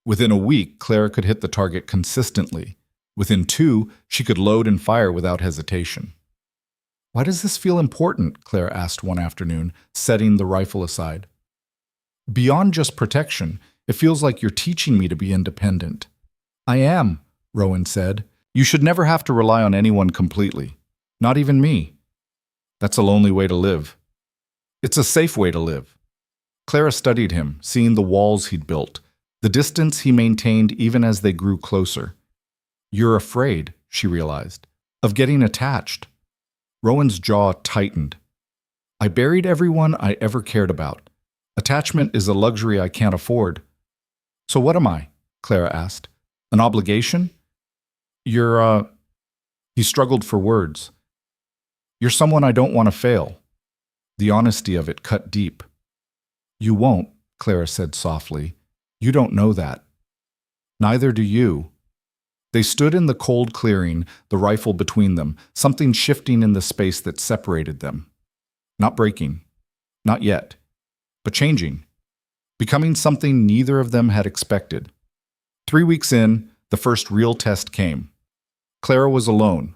Within a week, Clara could hit the target consistently. Within 2, she could load and fire without hesitation. Why does this feel important? Clara asked one afternoon, setting the rifle aside. Beyond just protection, it feels like you're teaching me to be independent. I am, Rowan said. You should never have to rely on anyone completely. Not even me. That's a lonely way to live. It's a safe way to live. Clara studied him, seeing the walls he'd built, the distance he maintained even as they grew closer. You're afraid, she realized, of getting attached. Rowan's jaw tightened. I buried everyone I ever cared about. Attachment is a luxury I can't afford. So what am I? Clara asked. An obligation? You're, He struggled for words. You're someone I don't want to fail. The honesty of it cut deep. You won't, Clara said softly. You don't know that. Neither do you. They stood in the cold clearing, the rifle between them, something shifting in the space that separated them. Not breaking. Not yet. But changing. Becoming something neither of them had expected. 3 weeks in, the first real test came. Clara was alone.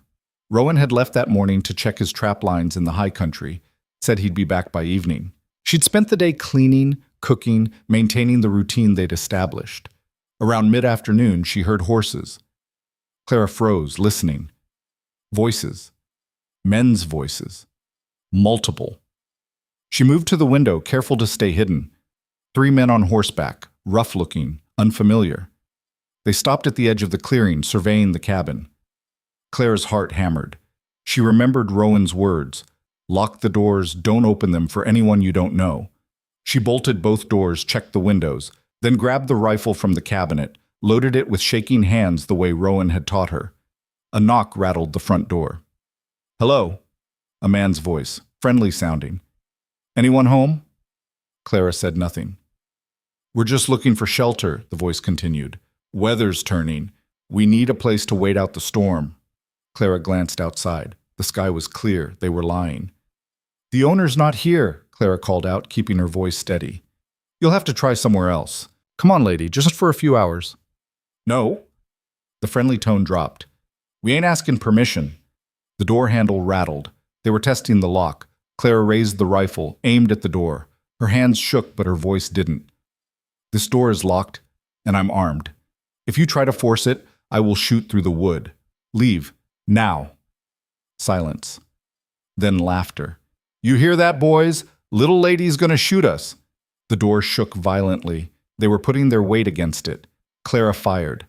Rowan had left that morning to check his trap lines in the high country, said he'd be back by evening. She'd spent the day cleaning, cooking, maintaining the routine they'd established. Around mid-afternoon, she heard horses. Clara froze, listening. Voices. Men's voices. Multiple. She moved to the window, careful to stay hidden. 3 men on horseback, rough-looking, unfamiliar. They stopped at the edge of the clearing, surveying the cabin. Clara's heart hammered. She remembered Rowan's words. Lock the doors, don't open them for anyone you don't know. She bolted both doors, checked the windows, then grabbed the rifle from the cabinet, loaded it with shaking hands the way Rowan had taught her. A knock rattled the front door. Hello? A man's voice, friendly sounding. Anyone home? Clara said nothing. We're just looking for shelter, the voice continued. Weather's turning. We need a place to wait out the storm. Clara glanced outside. The sky was clear. They were lying. The owner's not here, Clara called out, keeping her voice steady. You'll have to try somewhere else. Come on, lady, just for a few hours. No. The friendly tone dropped. We ain't asking permission. The door handle rattled. They were testing the lock. Clara raised the rifle, aimed at the door. Her hands shook, but her voice didn't. This door is locked, and I'm armed. If you try to force it, I will shoot through the wood. Leave. Now. Silence. Then laughter. You hear that, boys? Little lady's gonna shoot us. The door shook violently. They were putting their weight against it. Clara fired.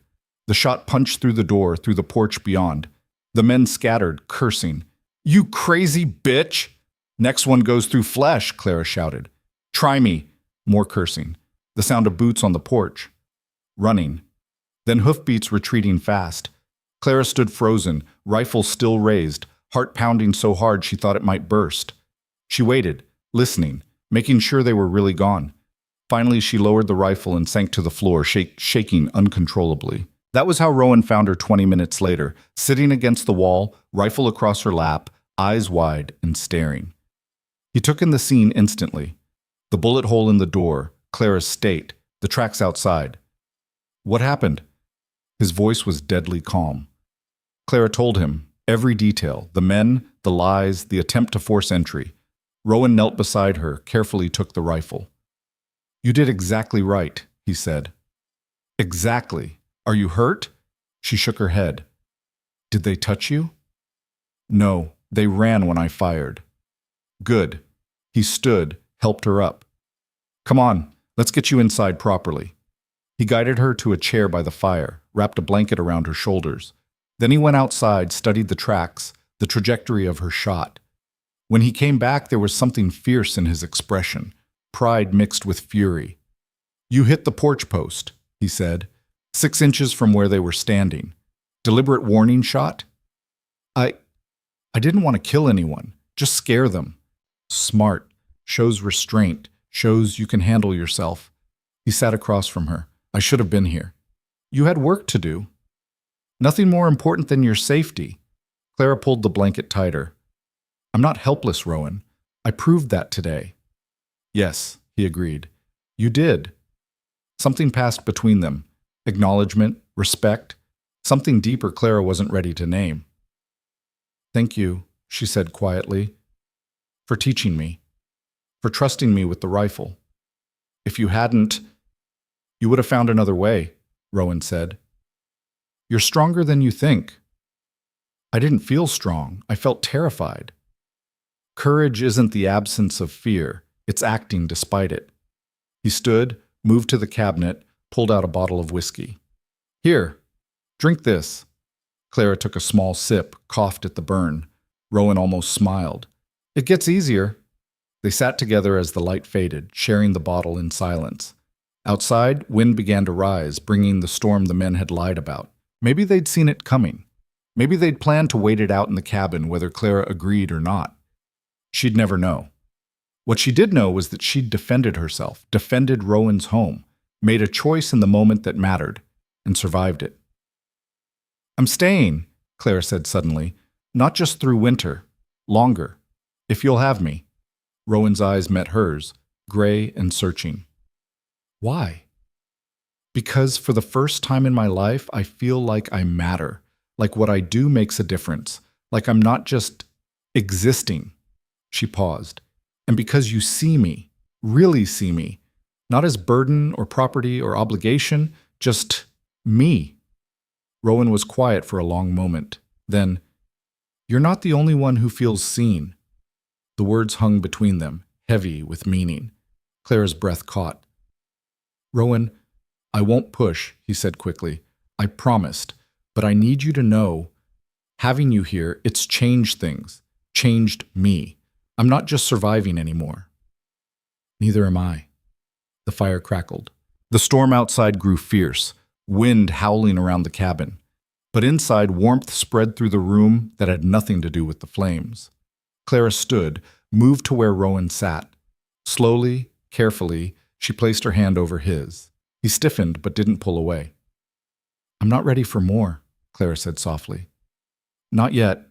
The shot punched through the door, through the porch beyond. The men scattered, cursing. You crazy bitch! Next one goes through flesh, Clara shouted. Try me. More cursing. The sound of boots on the porch. Running. Then hoofbeats retreating fast. Clara stood frozen, rifle still raised, heart pounding so hard she thought it might burst. She waited, listening, making sure they were really gone. Finally, she lowered the rifle and sank to the floor, shaking uncontrollably. That was how Rowan found her 20 minutes later, sitting against the wall, rifle across her lap, eyes wide and staring. He took in the scene instantly. The bullet hole in the door, Clara's state, the tracks outside. What happened? His voice was deadly calm. Clara told him, every detail, the men, the lies, the attempt to force entry. Rowan knelt beside her, carefully took the rifle. You did exactly right, he said. Exactly. Are you hurt? She shook her head. Did they touch you? No, they ran when I fired. Good. He stood, helped her up. Come on, let's get you inside properly. He guided her to a chair by the fire, wrapped a blanket around her shoulders. Then he went outside, studied the tracks, the trajectory of her shot. When he came back, there was something fierce in his expression, pride mixed with fury. You hit the porch post, he said, 6 inches from where they were standing. Deliberate warning shot? I didn't want to kill anyone, just scare them. Smart, shows restraint, Shows you can handle yourself. He sat across from her. I should have been here. You had work to do. Nothing more important than your safety. Clara pulled the blanket tighter. I'm not helpless, Rowan. I proved that today. Yes, he agreed. You did. Something passed between them. Acknowledgement, respect, something deeper Clara wasn't ready to name. Thank you, she said quietly, for teaching me, for trusting me with the rifle. If you hadn't, you would have found another way, Rowan said. You're stronger than you think. I didn't feel strong. I felt terrified. Courage isn't the absence of fear. It's acting despite it. He stood, moved to the cabinet, pulled out a bottle of whiskey. Here, drink this. Clara took a small sip, coughed at the burn. Rowan almost smiled. It gets easier. They sat together as the light faded, sharing the bottle in silence. Outside, wind began to rise, bringing the storm the men had lied about. Maybe they'd seen it coming. Maybe they'd planned to wait it out in the cabin, whether Clara agreed or not. She'd never know. What she did know was that she'd defended herself, defended Rowan's home, made a choice in the moment that mattered, and survived it. I'm staying, Clara said suddenly, not just through winter, longer, if you'll have me. Rowan's eyes met hers, gray and searching. Why? Because for the first time in my life, I feel like I matter, like what I do makes a difference, like I'm not just existing. She paused. And because you see me, really see me, not as burden or property or obligation, just me. Rowan was quiet for a long moment. Then, you're not the only one who feels seen. The words hung between them, heavy with meaning. Clara's breath caught. Rowan, I won't push, he said quickly. I promised, but I need you to know, having you here, it's changed things, changed me. I'm not just surviving anymore. Neither am I. The fire crackled. The storm outside grew fierce, wind howling around the cabin. But inside, warmth spread through the room that had nothing to do with the flames. Clara stood, moved to where Rowan sat. Slowly, carefully, she placed her hand over his. He stiffened but didn't pull away. I'm not ready for more, Clara said softly. Not yet.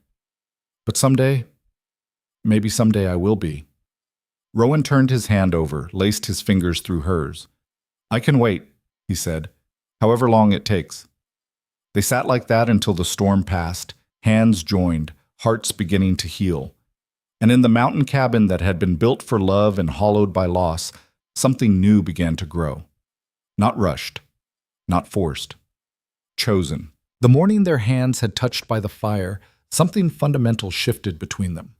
But someday, maybe someday I will be. Rowan turned his hand over, laced his fingers through hers. I can wait, he said, however long it takes. They sat like that until the storm passed, hands joined, hearts beginning to heal. And in the mountain cabin that had been built for love and hollowed by loss, something new began to grow. Not rushed, not forced, chosen. The morning their hands had touched by the fire, something fundamental shifted between them.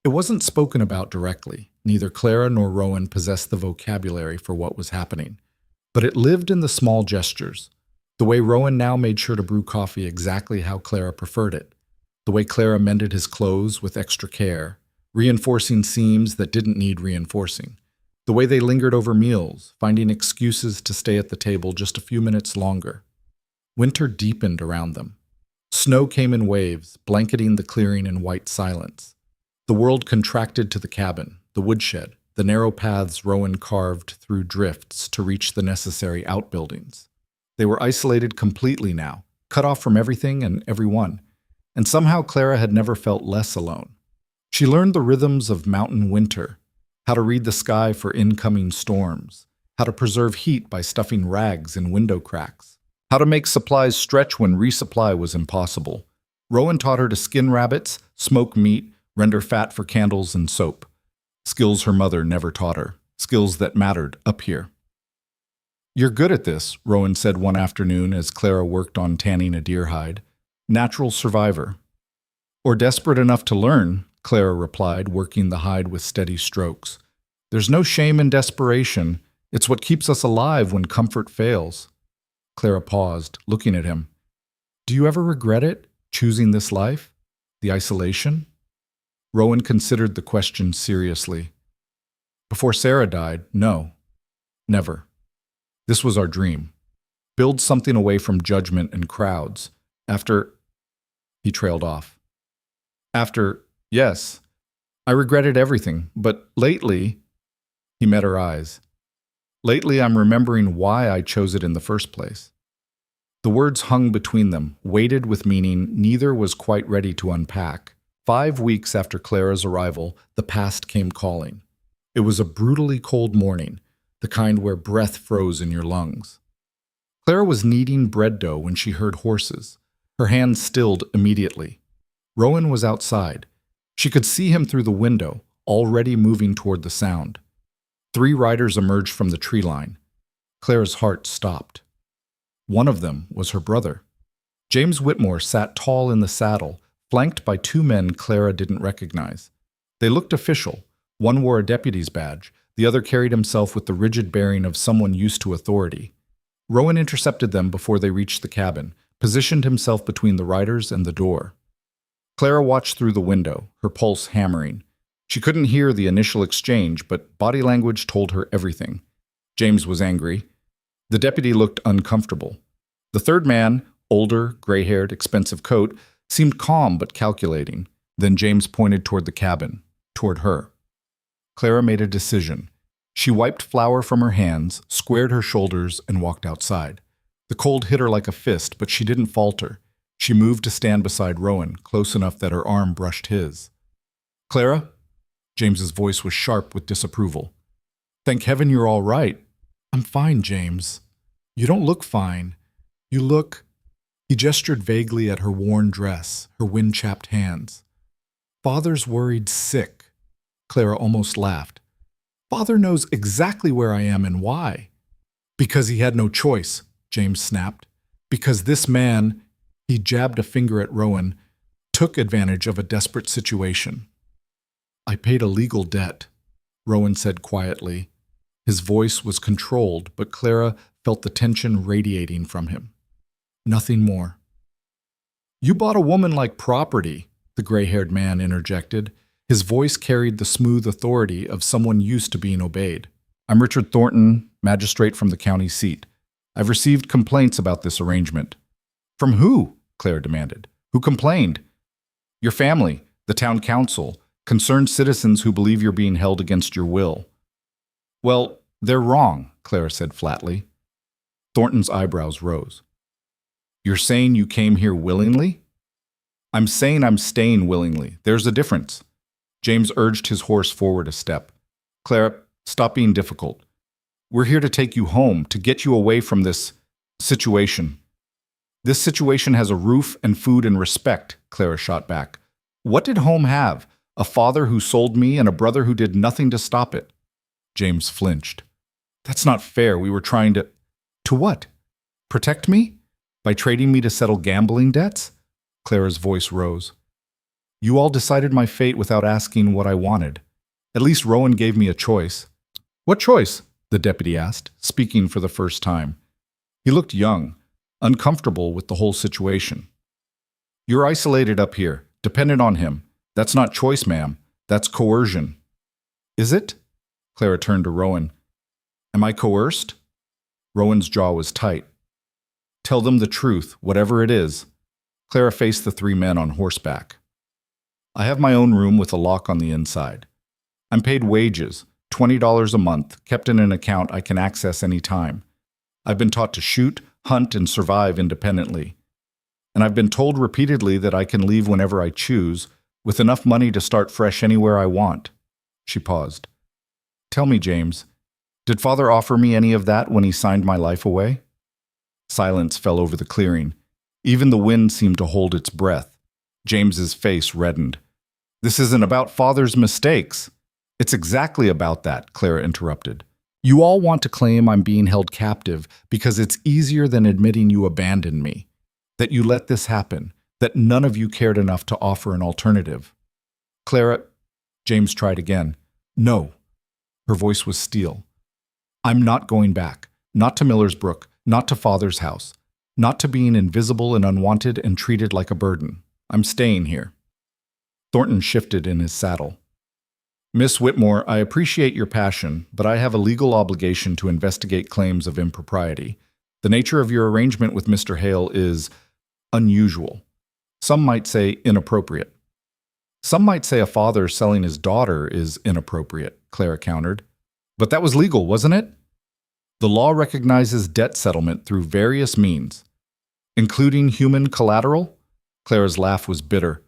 It wasn't spoken about directly. Neither Clara nor Rowan possessed the vocabulary for what was happening. But it lived in the small gestures. The way Rowan now made sure to brew coffee exactly how Clara preferred it. The way Clara mended his clothes with extra care, reinforcing seams that didn't need reinforcing. The way they lingered over meals, finding excuses to stay at the table just a few minutes longer. Winter deepened around them. Snow came in waves, blanketing the clearing in white silence. The world contracted to the cabin, the woodshed, the narrow paths Rowan carved through drifts to reach the necessary outbuildings. They were isolated completely now, cut off from everything and everyone. And somehow Clara had never felt less alone. She learned the rhythms of mountain winter, how to read the sky for incoming storms, how to preserve heat by stuffing rags in window cracks, how to make supplies stretch when resupply was impossible. Rowan taught her to skin rabbits, smoke meat, render fat for candles and soap. Skills her mother never taught her, skills that mattered up here. You're good at this, Rowan said one afternoon as Clara worked on tanning a deer hide. Natural survivor. Or desperate enough to learn, Clara replied, working the hide with steady strokes. There's no shame in desperation. It's what keeps us alive when comfort fails. Clara paused, looking at him. Do you ever regret it, choosing this life? The isolation? Rowan considered the question seriously. Before Sarah died, no. Never. This was our dream. Build something away from judgment and crowds. He trailed off. Yes, I regretted everything, but lately, He met her eyes. Lately, I'm remembering why I chose it in the first place. The words hung between them, weighted with meaning neither was quite ready to unpack. 5 weeks after Clara's arrival, the past came calling. It was a brutally cold morning, the kind where breath froze in your lungs. Clara was kneading bread dough when she heard horses. Her hands stilled immediately. Rowan was outside. She could see him through the window, already moving toward the sound. 3 riders emerged from the tree line. Clara's heart stopped. One of them was her brother. James Whitmore sat tall in the saddle, flanked by 2 men Clara didn't recognize. They looked official. One wore a deputy's badge. The other carried himself with the rigid bearing of someone used to authority. Rowan intercepted them before they reached the cabin, positioned himself between the riders and the door. Clara watched through the window, her pulse hammering. She couldn't hear the initial exchange, but body language told her everything. James was angry. The deputy looked uncomfortable. The third man, older, gray-haired, expensive coat, seemed calm but calculating. Then James pointed toward the cabin, toward her. Clara made a decision. She wiped flour from her hands, squared her shoulders, and walked outside. The cold hit her like a fist, but she didn't falter. She moved to stand beside Rowan, close enough that her arm brushed his. "Clara?" James's voice was sharp with disapproval. "Thank heaven you're all right." "I'm fine, James." "You don't look fine. You look—" He gestured vaguely at her worn dress, her wind-chapped hands. "Father's worried sick." Clara almost laughed. "Father knows exactly where I am and why." "Because he had no choice," James snapped. "Because this man," he jabbed a finger at Rowan, "took advantage of a desperate situation." "I paid a legal debt," Rowan said quietly. His voice was controlled, but Clara felt the tension radiating from him. "Nothing more." "You bought a woman like property," the gray-haired man interjected. His voice carried the smooth authority of someone used to being obeyed. "I'm Richard Thornton, magistrate from the county seat. I've received complaints about this arrangement." "From who?" Claire demanded. "Who complained?" "Your family, the town council, concerned citizens who believe you're being held against your will." "Well, they're wrong," Claire said flatly. Thornton's eyebrows rose. "You're saying you came here willingly?" "I'm saying I'm staying willingly. There's a difference." James urged his horse forward a step. "Clara, stop being difficult. We're here to take you home, to get you away from this situation." "This situation has a roof and food and respect," Clara shot back. "What did home have? A father who sold me and a brother who did nothing to stop it." James flinched. "That's not fair. We were trying to—" "To what? Protect me? By trading me to settle gambling debts?" Clara's voice rose. "You all decided my fate without asking what I wanted. At least Rowan gave me a choice." "What choice?" the deputy asked, speaking for the first time. He looked young, uncomfortable with the whole situation. "You're isolated up here, dependent on him. That's not choice, ma'am. That's coercion." "Is it?" Clara turned to Rowan. "Am I coerced?" Rowan's jaw was tight. "Tell them the truth, whatever it is." Clara faced the 3 men on horseback. "I have my own room with a lock on the inside. I'm paid wages, $20 a month, kept in an account I can access any time. I've been taught to shoot, hunt, and survive independently. And I've been told repeatedly that I can leave whenever I choose, with enough money to start fresh anywhere I want." She paused. "Tell me, James, did Father offer me any of that when he signed my life away?" Silence fell over the clearing. Even the wind seemed to hold its breath. James's face reddened. "This isn't about Father's mistakes." "It's exactly about that," Clara interrupted. "You all want to claim I'm being held captive because it's easier than admitting you abandoned me, that you let this happen, that none of you cared enough to offer an alternative." "Clara," James tried again. "No." Her voice was steel. "I'm not going back. Not to Millersbrook, not to Father's house, not to being invisible and unwanted and treated like a burden. I'm staying here." Thornton shifted in his saddle. "Miss Whitmore, I appreciate your passion, but I have a legal obligation to investigate claims of impropriety. The nature of your arrangement with Mr. Hale is unusual. Some might say inappropriate." "Some might say a father selling his daughter is inappropriate," Clara countered. But that was legal, wasn't it? The law recognizes debt settlement through various means, including human collateral. Clara's laugh was bitter.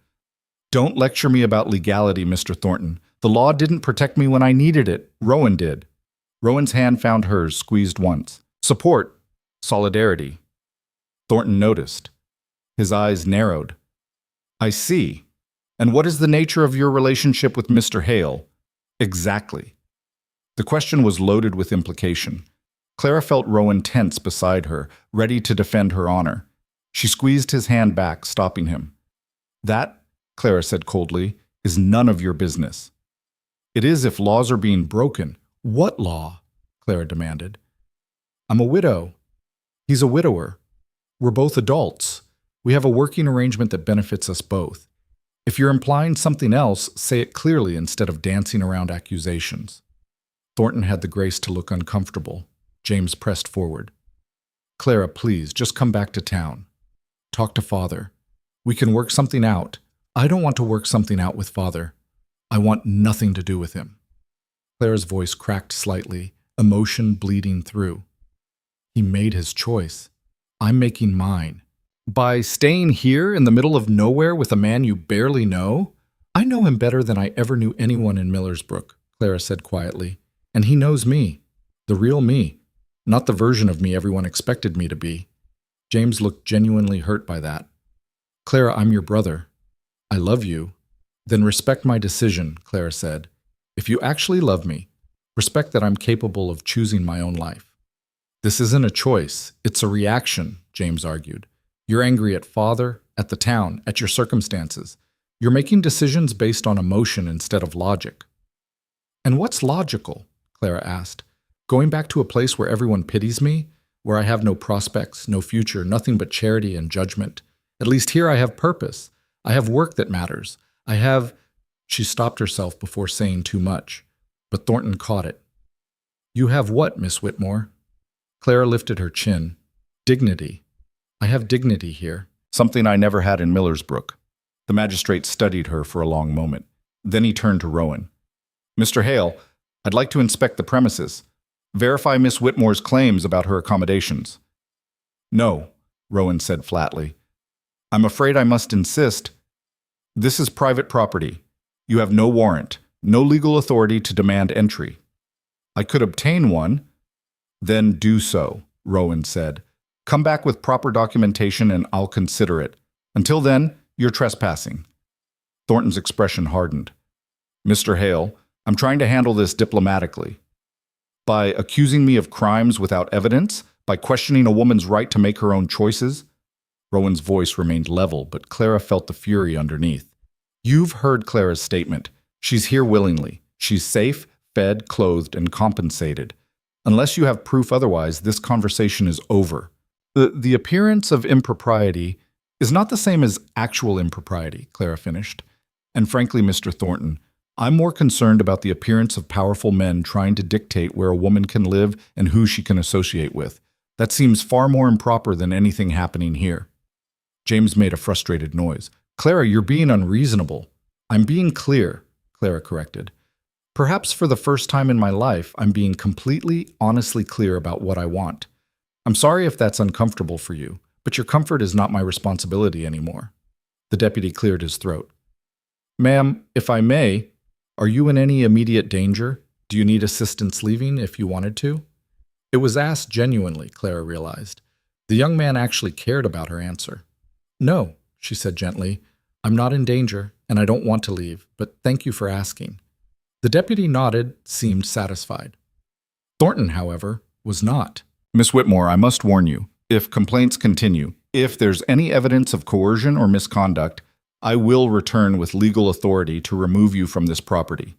Don't lecture me about legality, Mr. Thornton. The law didn't protect me when I needed it. Rowan did. Rowan's hand found hers, squeezed once. Support. Solidarity. Thornton noticed. His eyes narrowed. I see. And what is the nature of your relationship with Mr. Hale? Exactly. The question was loaded with implication. Clara felt Rowan tense beside her, ready to defend her honor. She squeezed his hand back, stopping him. That, Clara said coldly, is none of your business. It is if laws are being broken. What law? Clara demanded. I'm a widow. He's a widower. We're both adults. We have a working arrangement that benefits us both. If you're implying something else, say it clearly instead of dancing around accusations. Thornton had the grace to look uncomfortable. James pressed forward. Clara, please, just come back to town. Talk to Father. We can work something out. I don't want to work something out with Father. I want nothing to do with him. Clara's voice cracked slightly, emotion bleeding through. He made his choice. I'm making mine. By staying here in the middle of nowhere with a man you barely know? I know him better than I ever knew anyone in Millersbrook, Clara said quietly. And he knows me. The real me. Not the version of me everyone expected me to be. James looked genuinely hurt by that. Clara, I'm your brother. I love you. Then respect my decision, Clara said. If you actually love me, respect that I'm capable of choosing my own life. This isn't a choice. It's a reaction, James argued. You're angry at Father, at the town, at your circumstances. You're making decisions based on emotion instead of logic. And what's logical? Clara asked. Going back to a place where everyone pities me, where I have no prospects, no future, nothing but charity and judgment. At least here I have purpose. I have work that matters. I have... She stopped herself before saying too much, but Thornton caught it. You have what, Miss Whitmore? Clara lifted her chin. Dignity. I have dignity here. Something I never had in Millersbrook. The magistrate studied her for a long moment. Then he turned to Rowan. Mr. Hale, I'd like to inspect the premises. Verify Miss Whitmore's claims about her accommodations. No, Rowan said flatly. I'm afraid I must insist. This is private property. You have no warrant, no legal authority to demand entry. I could obtain one. Then do so, Rowan said. Come back with proper documentation and I'll consider it. Until then, you're trespassing. Thornton's expression hardened. Mr. Hale, I'm trying to handle this diplomatically. By accusing me of crimes without evidence? By questioning a woman's right to make her own choices? Rowan's voice remained level, but Clara felt the fury underneath. You've heard Clara's statement. She's here willingly. She's safe, fed, clothed, and compensated. Unless you have proof otherwise, this conversation is over. The appearance of impropriety is not the same as actual impropriety, Clara finished. And frankly, Mr. Thornton, I'm more concerned about the appearance of powerful men trying to dictate where a woman can live and who she can associate with. That seems far more improper than anything happening here. James made a frustrated noise. Clara, you're being unreasonable. I'm being clear, Clara corrected. Perhaps for the first time in my life, I'm being completely, honestly clear about what I want. I'm sorry if that's uncomfortable for you, but your comfort is not my responsibility anymore. The deputy cleared his throat. Ma'am, if I may, are you in any immediate danger? Do you need assistance leaving if you wanted to? It was asked genuinely, Clara realized. The young man actually cared about her answer. No, she said gently. I'm not in danger, and I don't want to leave, but thank you for asking. The deputy nodded, seemed satisfied. Thornton, however, was not. Miss Whitmore, I must warn you, if complaints continue, if there's any evidence of coercion or misconduct, I will return with legal authority to remove you from this property.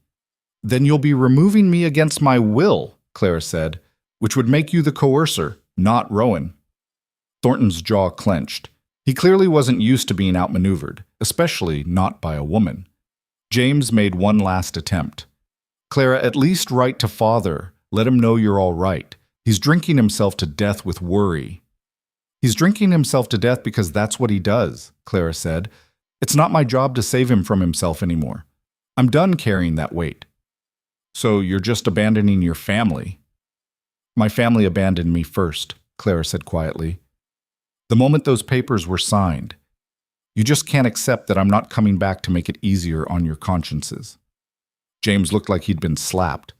Then you'll be removing me against my will, Clara said, which would make you the coercer, not Rowan. Thornton's jaw clenched. He clearly wasn't used to being outmaneuvered, especially not by a woman. James made one last attempt. Clara, at least write to Father. Let him know you're all right. He's drinking himself to death with worry. He's drinking himself to death because that's what he does, Clara said. It's not my job to save him from himself anymore. I'm done carrying that weight. So you're just abandoning your family? My family abandoned me first, Clara said quietly. The moment those papers were signed, you just can't accept that I'm not coming back to make it easier on your consciences. James looked like he'd been slapped.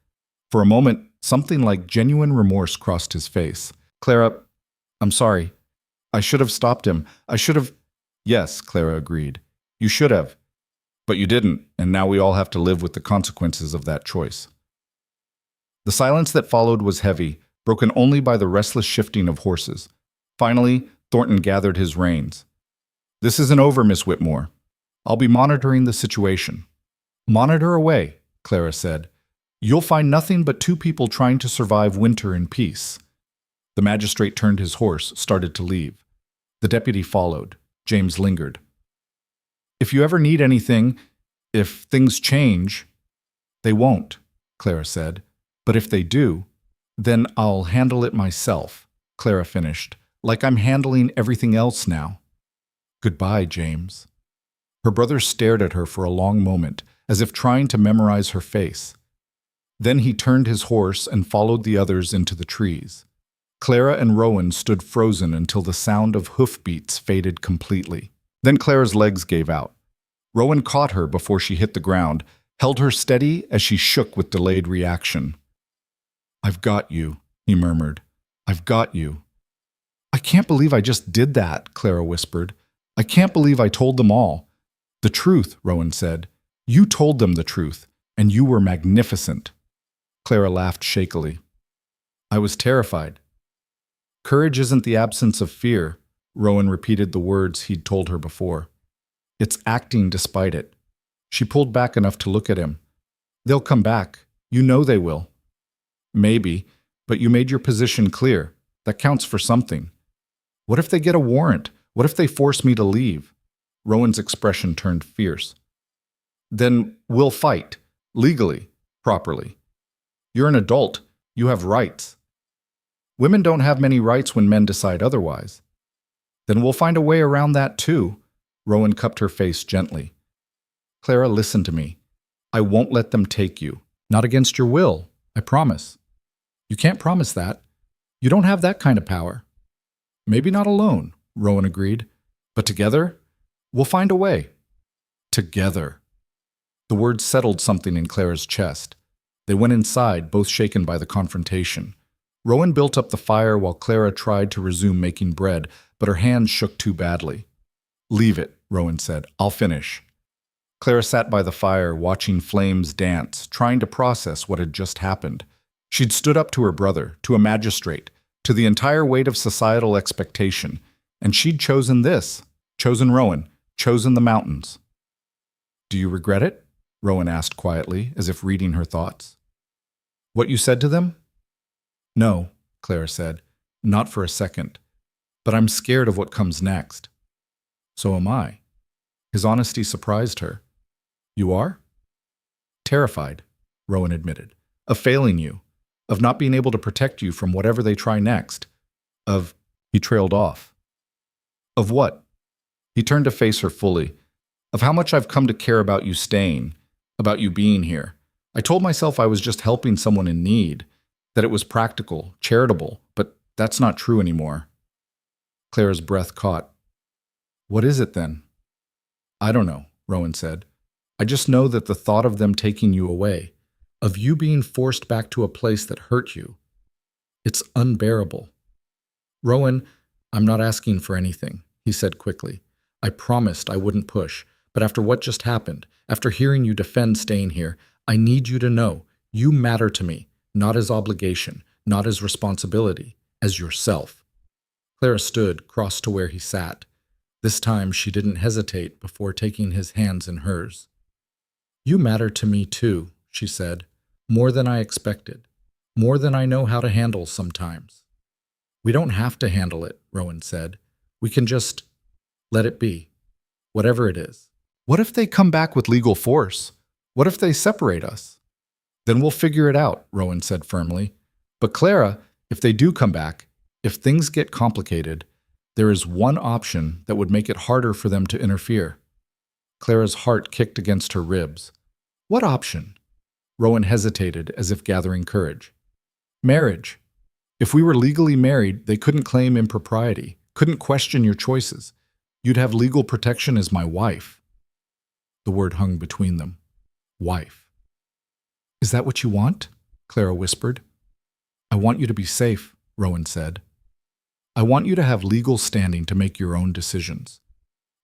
For a moment, something like genuine remorse crossed his face. Clara, I'm sorry. I should have stopped him. I should have. Yes, Clara agreed. You should have. But you didn't, and now we all have to live with the consequences of that choice. The silence that followed was heavy, broken only by the restless shifting of horses. Finally, Thornton gathered his reins. This isn't over, Miss Whitmore. I'll be monitoring the situation. Monitor away, Clara said. You'll find nothing but two people trying to survive winter in peace. The magistrate turned his horse, started to leave. The deputy followed. James lingered. If you ever need anything, if things change, they won't, Clara said. But if they do, then I'll handle it myself, Clara finished, like I'm handling everything else now. Goodbye, James. Her brother stared at her for a long moment, as if trying to memorize her face. Then he turned his horse and followed the others into the trees. Clara and Rowan stood frozen until the sound of hoofbeats faded completely. Then Clara's legs gave out. Rowan caught her before she hit the ground, held her steady as she shook with delayed reaction. I've got you, he murmured. I've got you. I can't believe I just did that, Clara whispered. I can't believe I told them all. The truth, Rowan said. You told them the truth, and you were magnificent. Clara laughed shakily. I was terrified. Courage isn't the absence of fear, Rowan repeated the words he'd told her before. It's acting despite it. She pulled back enough to look at him. They'll come back. You know they will. Maybe, but you made your position clear. That counts for something. What if they get a warrant? What if they force me to leave? Rowan's expression turned fierce. Then we'll fight. Legally. Properly. You're an adult. You have rights. Women don't have many rights when men decide otherwise. Then we'll find a way around that too. Rowan cupped her face gently. Clara, listen to me. I won't let them take you. Not against your will, I promise. You can't promise that. You don't have that kind of power. Maybe not alone, Rowan agreed. But together, we'll find a way. Together. The words settled something in Clara's chest. They went inside, both shaken by the confrontation. Rowan built up the fire while Clara tried to resume making bread, but her hands shook too badly. Leave it, Rowan said. I'll finish. Clara sat by the fire, watching flames dance, trying to process what had just happened. She'd stood up to her brother, to a magistrate, to the entire weight of societal expectation, and she'd chosen this, chosen Rowan, chosen the mountains. Do you regret it? Rowan asked quietly, as if reading her thoughts. What you said to them? No, Clara said, not for a second. But I'm scared of what comes next. So am I. His honesty surprised her. You are? Terrified, Rowan admitted, of failing you, of not being able to protect you from whatever they try next, of… He trailed off. Of what? He turned to face her fully. Of how much I've come to care about you staying, about you being here. I told myself I was just helping someone in need, that it was practical, charitable, but that's not true anymore. Clara's breath caught. What is it then? I don't know, Rowan said. I just know that the thought of them taking you away, of you being forced back to a place that hurt you, it's unbearable. Rowan, I'm not asking for anything, he said quickly. I promised I wouldn't push, but after what just happened, after hearing you defend staying here, I need you to know you matter to me, not as obligation, not as responsibility, as yourself. Clara stood, crossed to where he sat. This time she didn't hesitate before taking his hands in hers. You matter to me too, she said, more than I expected, more than I know how to handle sometimes. We don't have to handle it, Rowan said. We can just let it be, whatever it is. What if they come back with legal force? What if they separate us? Then we'll figure it out, Rowan said firmly. But Clara, if they do come back, if things get complicated, there is one option that would make it harder for them to interfere. Clara's heart kicked against her ribs. What option? Rowan hesitated, as if gathering courage. Marriage. If we were legally married, they couldn't claim impropriety, couldn't question your choices. You'd have legal protection as my wife. The word hung between them. Wife. Is that what you want? Clara whispered. I want you to be safe, Rowan said. I want you to have legal standing to make your own decisions.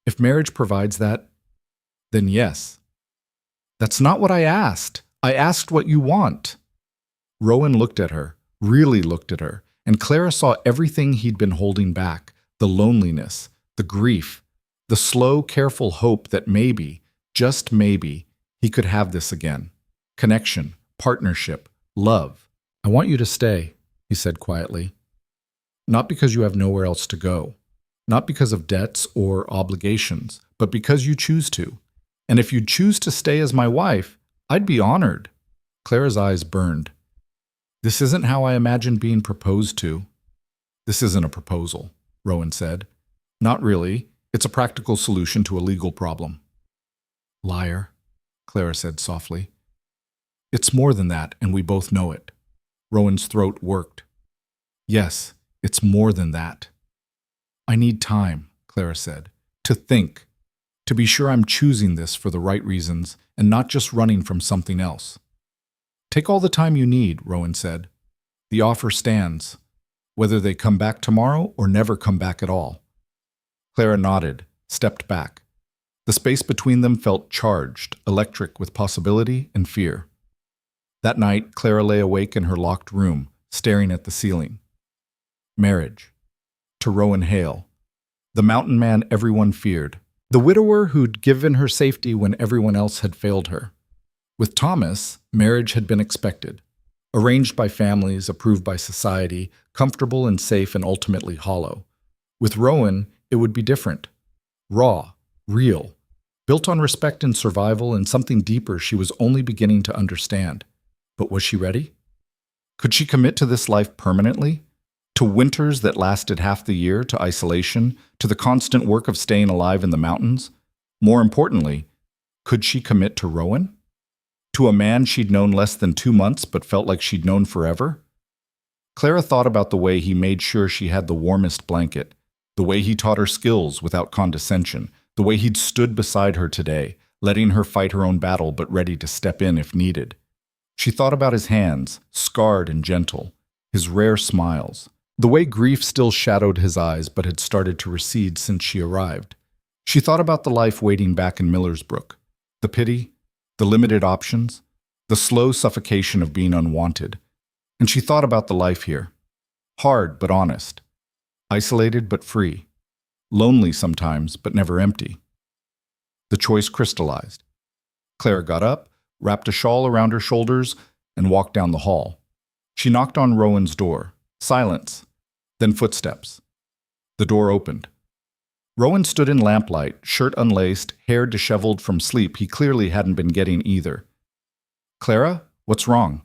If marriage provides that, then yes. That's not what I asked. I asked what you want. Rowan looked at her, really looked at her, and Clara saw everything he'd been holding back, the loneliness, the grief, the slow, careful hope that maybe, just maybe, he could have this again. Connection, partnership, love. I want you to stay, he said quietly. Not because you have nowhere else to go, not because of debts or obligations, but because you choose to. And if you'd choose to stay as my wife, I'd be honored. Clara's eyes burned. This isn't how I imagined being proposed to. This isn't a proposal, Rowan said. Not really. It's a practical solution to a legal problem. Liar, Clara said softly. It's more than that, and we both know it. Rowan's throat worked. Yes, it's more than that. I need time, Clara said, to think, to be sure I'm choosing this for the right reasons and not just running from something else. Take all the time you need, Rowan said. The offer stands, whether they come back tomorrow or never come back at all. Clara nodded, stepped back. The space between them felt charged, electric with possibility and fear. That night, Clara lay awake in her locked room, staring at the ceiling. Marriage. To Rowan Hale, the mountain man everyone feared, the widower who'd given her safety when everyone else had failed her. With Thomas, marriage had been expected, arranged by families, approved by society, comfortable and safe and ultimately hollow. With Rowan, it would be different. Raw, real, built on respect and survival and something deeper she was only beginning to understand. But was she ready? Could she commit to this life permanently? To winters that lasted half the year, to isolation, to the constant work of staying alive in the mountains? More importantly, could she commit to Rowan? To a man she'd known less than 2 months but felt like she'd known forever? Clara thought about the way he made sure she had the warmest blanket, the way he taught her skills without condescension, the way he'd stood beside her today, letting her fight her own battle but ready to step in if needed. She thought about his hands, scarred and gentle, his rare smiles, the way grief still shadowed his eyes but had started to recede since she arrived. She thought about the life waiting back in Millersbrook, the pity, the limited options, the slow suffocation of being unwanted. And she thought about the life here. Hard but honest. Isolated but free. Lonely sometimes but never empty. The choice crystallized. Clara got up, wrapped a shawl around her shoulders, and walked down the hall. She knocked on Rowan's door. Silence. Then footsteps. The door opened. Rowan stood in lamplight, shirt unlaced, hair disheveled from sleep he clearly hadn't been getting either. Clara, what's wrong?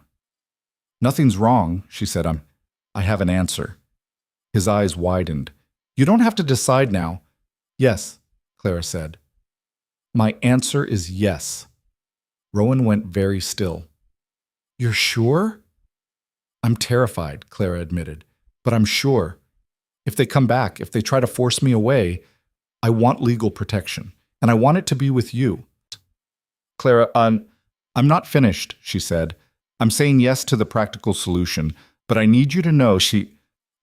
Nothing's wrong, she said. I have an answer. His eyes widened. You don't have to decide now. Yes, Clara said. My answer is yes. Rowan went very still. You're sure? I'm terrified, Clara admitted, but I'm sure. If they come back, if they try to force me away, I want legal protection, and I want it to be with you. Clara, I'm not finished, she said. I'm saying yes to the practical solution, but I need you to know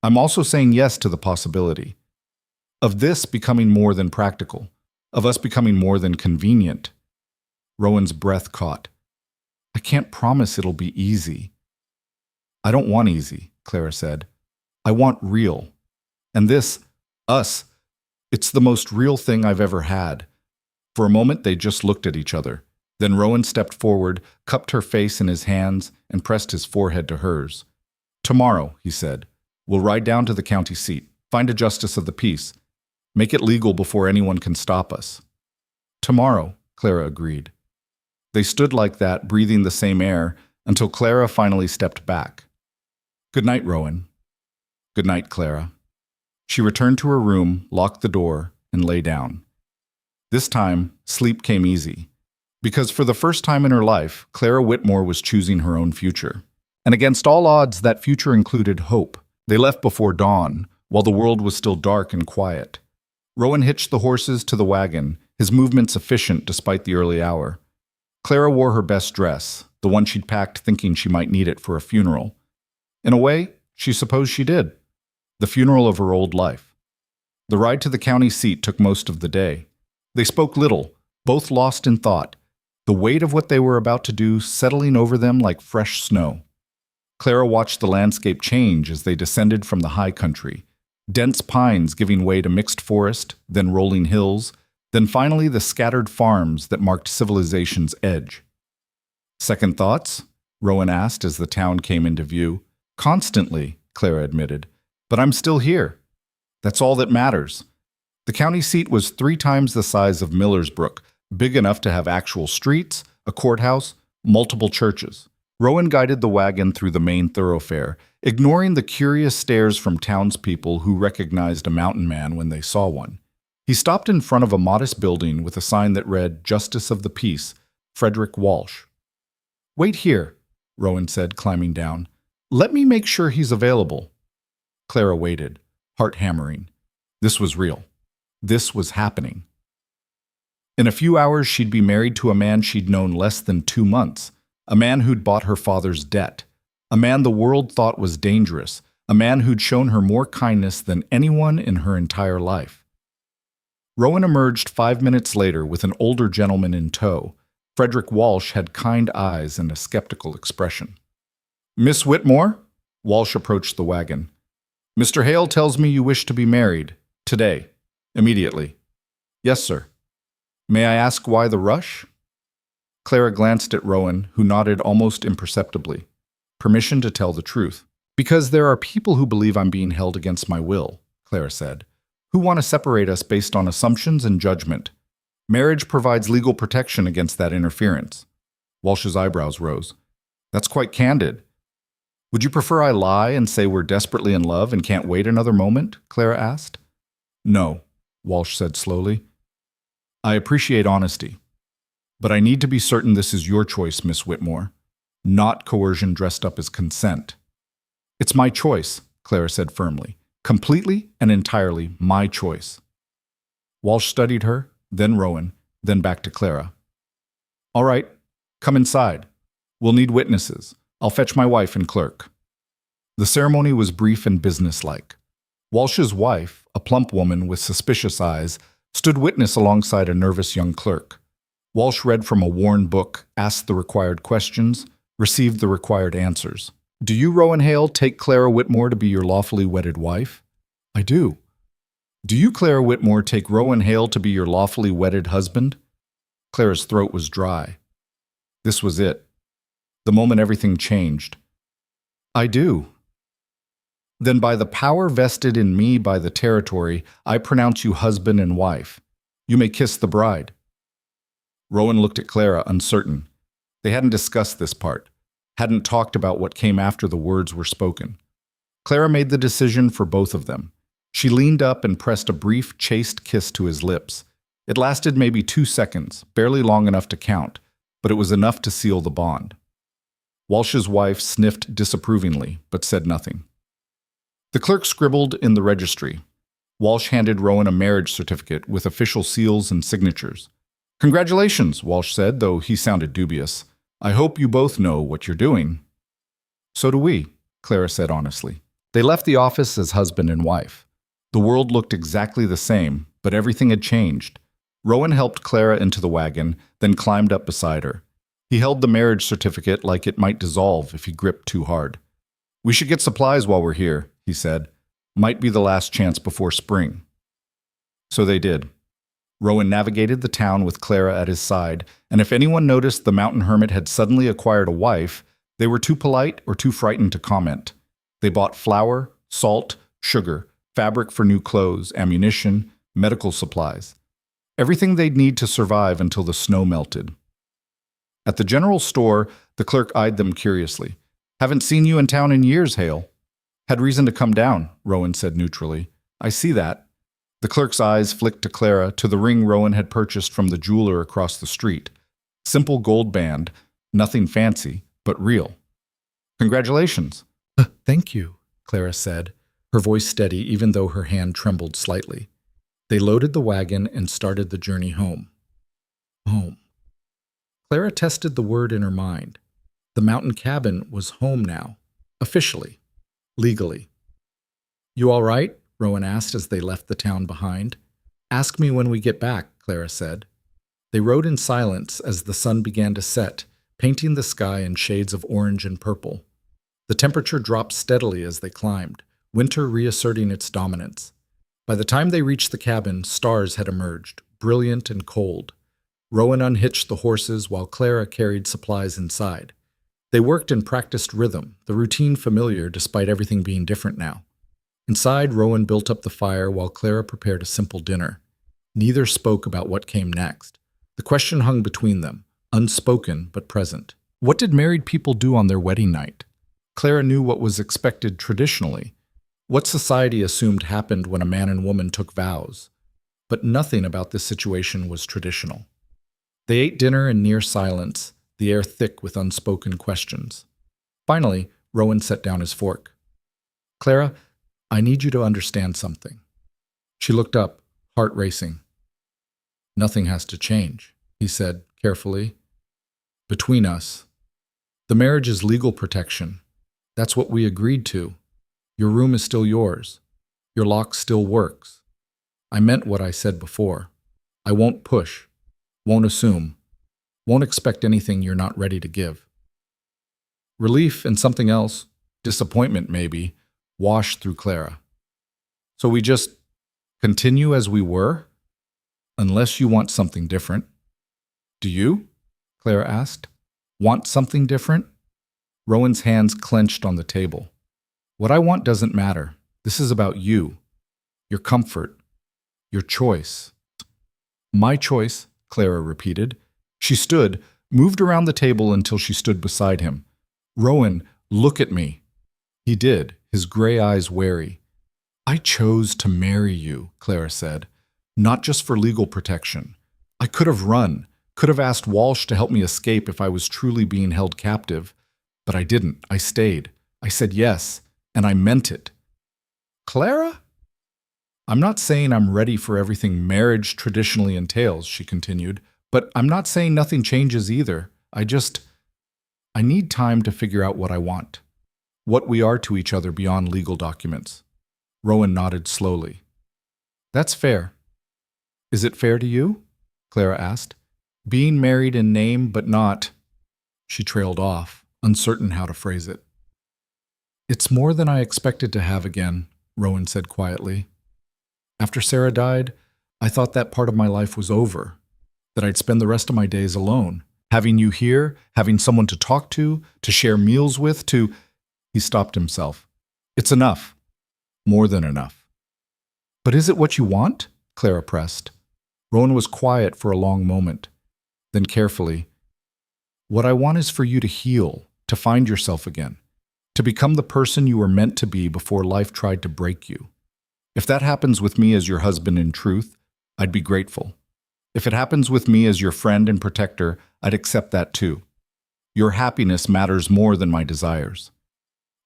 I'm also saying yes to the possibility of this becoming more than practical, of us becoming more than convenient. Rowan's breath caught. I can't promise it'll be easy. I don't want easy, Clara said. I want real. And this, us, it's the most real thing I've ever had. For a moment, they just looked at each other. Then Rowan stepped forward, cupped her face in his hands, and pressed his forehead to hers. Tomorrow, he said, we'll ride down to the county seat, find a justice of the peace, make it legal before anyone can stop us. Tomorrow, Clara agreed. They stood like that, breathing the same air, until Clara finally stepped back. Good night, Rowan. Good night, Clara. She returned to her room, locked the door, and lay down. This time, sleep came easy. Because for the first time in her life, Clara Whitmore was choosing her own future. And against all odds, that future included hope. They left before dawn, while the world was still dark and quiet. Rowan hitched the horses to the wagon, his movements efficient despite the early hour. Clara wore her best dress, the one she'd packed thinking she might need it for a funeral. In a way, she supposed she did. The funeral of her old life. The ride to the county seat took most of the day. They spoke little, both lost in thought, the weight of what they were about to do settling over them like fresh snow. Clara watched the landscape change as they descended from the high country, dense pines giving way to mixed forest, then rolling hills, then finally the scattered farms that marked civilization's edge. Second thoughts? Rowan asked as the town came into view. Constantly, Clara admitted. But I'm still here. That's all that matters. The county seat was 3 times the size of Millersbrook, big enough to have actual streets, a courthouse, multiple churches. Rowan guided the wagon through the main thoroughfare, ignoring the curious stares from townspeople who recognized a mountain man when they saw one. He stopped in front of a modest building with a sign that read, Justice of the Peace, Frederick Walsh. Wait here, Rowan said, climbing down. Let me make sure he's available. Clara waited, heart hammering. This was real. This was happening. In a few hours, she'd be married to a man she'd known less than 2 months, a man who'd bought her father's debt, a man the world thought was dangerous, a man who'd shown her more kindness than anyone in her entire life. Rowan emerged 5 minutes later with an older gentleman in tow. Frederick Walsh had kind eyes and a skeptical expression. Miss Whitmore? Walsh approached the wagon. Mr. Hale tells me you wish to be married. Today. Immediately. Yes, sir. May I ask why the rush? Clara glanced at Rowan, who nodded almost imperceptibly. Permission to tell the truth. Because there are people who believe I'm being held against my will, Clara said, who want to separate us based on assumptions and judgment. Marriage provides legal protection against that interference. Walsh's eyebrows rose. That's quite candid. Would you prefer I lie and say we're desperately in love and can't wait another moment? Clara asked. No, Walsh said slowly. I appreciate honesty. But I need to be certain this is your choice, Miss Whitmore, not coercion dressed up as consent. It's my choice, Clara said firmly. Completely and entirely my choice. Walsh studied her, then Rowan, then back to Clara. All right, come inside. We'll need witnesses. I'll fetch my wife and clerk. The ceremony was brief and businesslike. Walsh's wife, a plump woman with suspicious eyes, stood witness alongside a nervous young clerk. Walsh read from a worn book, asked the required questions, received the required answers. Do you, Rowan Hale, take Clara Whitmore to be your lawfully wedded wife? I do. Do you, Clara Whitmore, take Rowan Hale to be your lawfully wedded husband? Clara's throat was dry. This was it. The moment everything changed. I do. Then by the power vested in me by the territory, I pronounce you husband and wife. You may kiss the bride. Rowan looked at Clara, uncertain. They hadn't discussed this part, hadn't talked about what came after the words were spoken. Clara made the decision for both of them. She leaned up and pressed a brief, chaste kiss to his lips. It lasted maybe 2 seconds, barely long enough to count, but it was enough to seal the bond. Walsh's wife sniffed disapprovingly, but said nothing. The clerk scribbled in the registry. Walsh handed Rowan a marriage certificate with official seals and signatures. Congratulations, Walsh said, though he sounded dubious. I hope you both know what you're doing. So do we, Clara said honestly. They left the office as husband and wife. The world looked exactly the same, but everything had changed. Rowan helped Clara into the wagon, then climbed up beside her. He held the marriage certificate like it might dissolve if he gripped too hard. We should get supplies while we're here, he said. Might be the last chance before spring. So they did. Rowan navigated the town with Clara at his side, and if anyone noticed the mountain hermit had suddenly acquired a wife, they were too polite or too frightened to comment. They bought flour, salt, sugar, fabric for new clothes, ammunition, medical supplies. Everything they'd need to survive until the snow melted. At the general store, the clerk eyed them curiously. Haven't seen you in town in years, Hale. Had reason to come down, Rowan said neutrally. I see that. The clerk's eyes flicked to Clara, to the ring Rowan had purchased from the jeweler across the street. Simple gold band, nothing fancy, but real. Congratulations. Thank you, Clara said, her voice steady even though her hand trembled slightly. They loaded the wagon and started the journey home. Home. Clara tested the word in her mind. The mountain cabin was home now, officially, legally. You all right? Rowan asked as they left the town behind. Ask me when we get back, Clara said. They rode in silence as the sun began to set, painting the sky in shades of orange and purple. The temperature dropped steadily as they climbed, winter reasserting its dominance. By the time they reached the cabin, stars had emerged, brilliant and cold. Rowan unhitched the horses while Clara carried supplies inside. They worked in practiced rhythm, the routine familiar despite everything being different now. Inside, Rowan built up the fire while Clara prepared a simple dinner. Neither spoke about what came next. The question hung between them, unspoken but present. What did married people do on their wedding night? Clara knew what was expected traditionally, what society assumed happened when a man and woman took vows. But nothing about this situation was traditional. They ate dinner in near silence, the air thick with unspoken questions. Finally, Rowan set down his fork. Clara, I need you to understand something. She looked up, heart racing. Nothing has to change, he said carefully. Between us. The marriage is legal protection. That's what we agreed to. Your room is still yours. Your lock still works. I meant what I said before. I won't push, won't assume, won't expect anything you're not ready to give. Relief and something else, disappointment maybe, washed through Clara. So we just continue as we were? Unless you want something different. Do you? Clara asked. Want something different? Rowan's hands clenched on the table. What I want doesn't matter. This is about you, your comfort, your choice. My choice, Clara repeated. She stood, moved around the table until she stood beside him. Rowan, look at me. He did, his gray eyes wary. I chose to marry you, Clara said, not just for legal protection. I could have run, could have asked Walsh to help me escape if I was truly being held captive. But I didn't. I stayed. I said yes, and I meant it. Clara? I'm not saying I'm ready for everything marriage traditionally entails, she continued, but I'm not saying nothing changes either. I need time to figure out what I want, what we are to each other beyond legal documents. Rowan nodded slowly. That's fair. Is it fair to you? Clara asked. Being married in name but not. She trailed off, uncertain how to phrase it. It's more than I expected to have again, Rowan said quietly. After Sarah died, I thought that part of my life was over, that I'd spend the rest of my days alone, having you here, having someone to talk to share meals with, to... He stopped himself. It's enough. More than enough. But is it what you want? Clara pressed. Rowan was quiet for a long moment. Then carefully, what I want is for you to heal, to find yourself again, to become the person you were meant to be before life tried to break you. If that happens with me as your husband in truth, I'd be grateful. If it happens with me as your friend and protector, I'd accept that too. Your happiness matters more than my desires.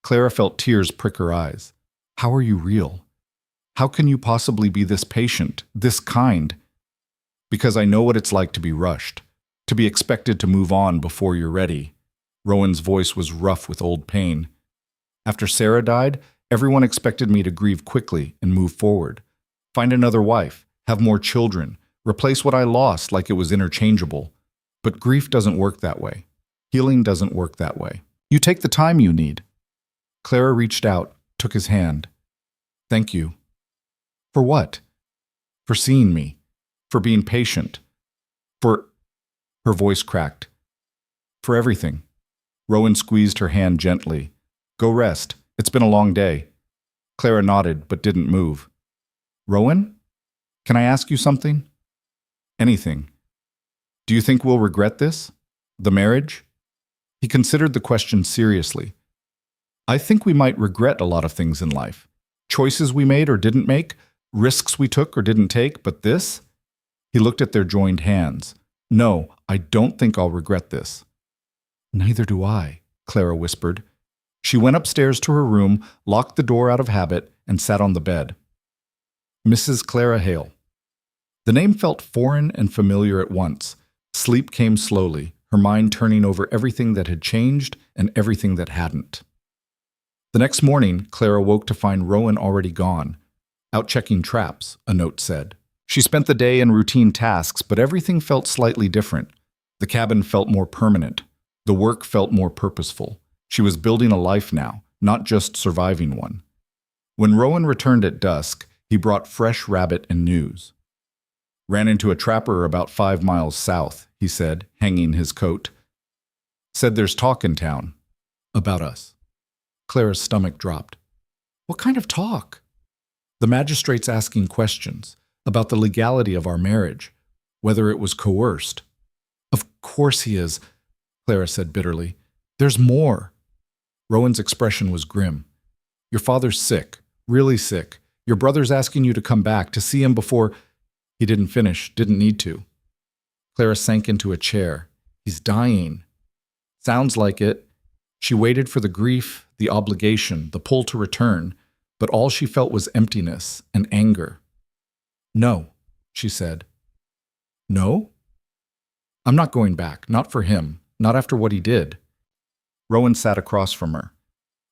Clara felt tears prick her eyes. How are you real? How can you possibly be this patient, this kind? Because I know what it's like to be rushed, to be expected to move on before you're ready. Rowan's voice was rough with old pain. After Sarah died, everyone expected me to grieve quickly and move forward. Find another wife, have more children, replace what I lost like it was interchangeable. But grief doesn't work that way. Healing doesn't work that way. You take the time you need. Clara reached out, took his hand. Thank you. For what? For seeing me. For being patient. For... Her voice cracked. For everything. Rowan squeezed her hand gently. Go rest. It's been a long day. Clara nodded, but didn't move. Rowan? Can I ask you something? Anything. Do you think we'll regret this? The marriage? He considered the question seriously. I think we might regret a lot of things in life. Choices we made or didn't make, risks we took or didn't take, but this? He looked at their joined hands, No, I don't think I'll regret this. Neither do I, Clara whispered. She went upstairs to her room, locked the door out of habit, and sat on the bed. Mrs. Clara Hale. The name felt foreign and familiar at once. Sleep came slowly, her mind turning over everything that had changed and everything that hadn't. The next morning, Clara woke to find Rowan already gone. Out checking traps, a note said. She spent the day in routine tasks, but everything felt slightly different. The cabin felt more permanent. The work felt more purposeful. She was building a life now, not just surviving one. When Rowan returned at dusk, he brought fresh rabbit and news. Ran into a trapper about 5 miles south, he said, hanging his coat. Said there's talk in town. About us. Clara's stomach dropped. What kind of talk? The magistrate's asking questions about the legality of our marriage, whether it was coerced. Of course he is, Clara said bitterly. There's more. Rowan's expression was grim. Your father's sick, really sick. Your brother's asking you to come back to see him before... He didn't finish, didn't need to. Clara sank into a chair. He's dying. Sounds like it. She waited for the grief, the obligation, the pull to return, but all she felt was emptiness and anger. No, she said. No? I'm not going back, not for him, not after what he did. Rowan sat across from her.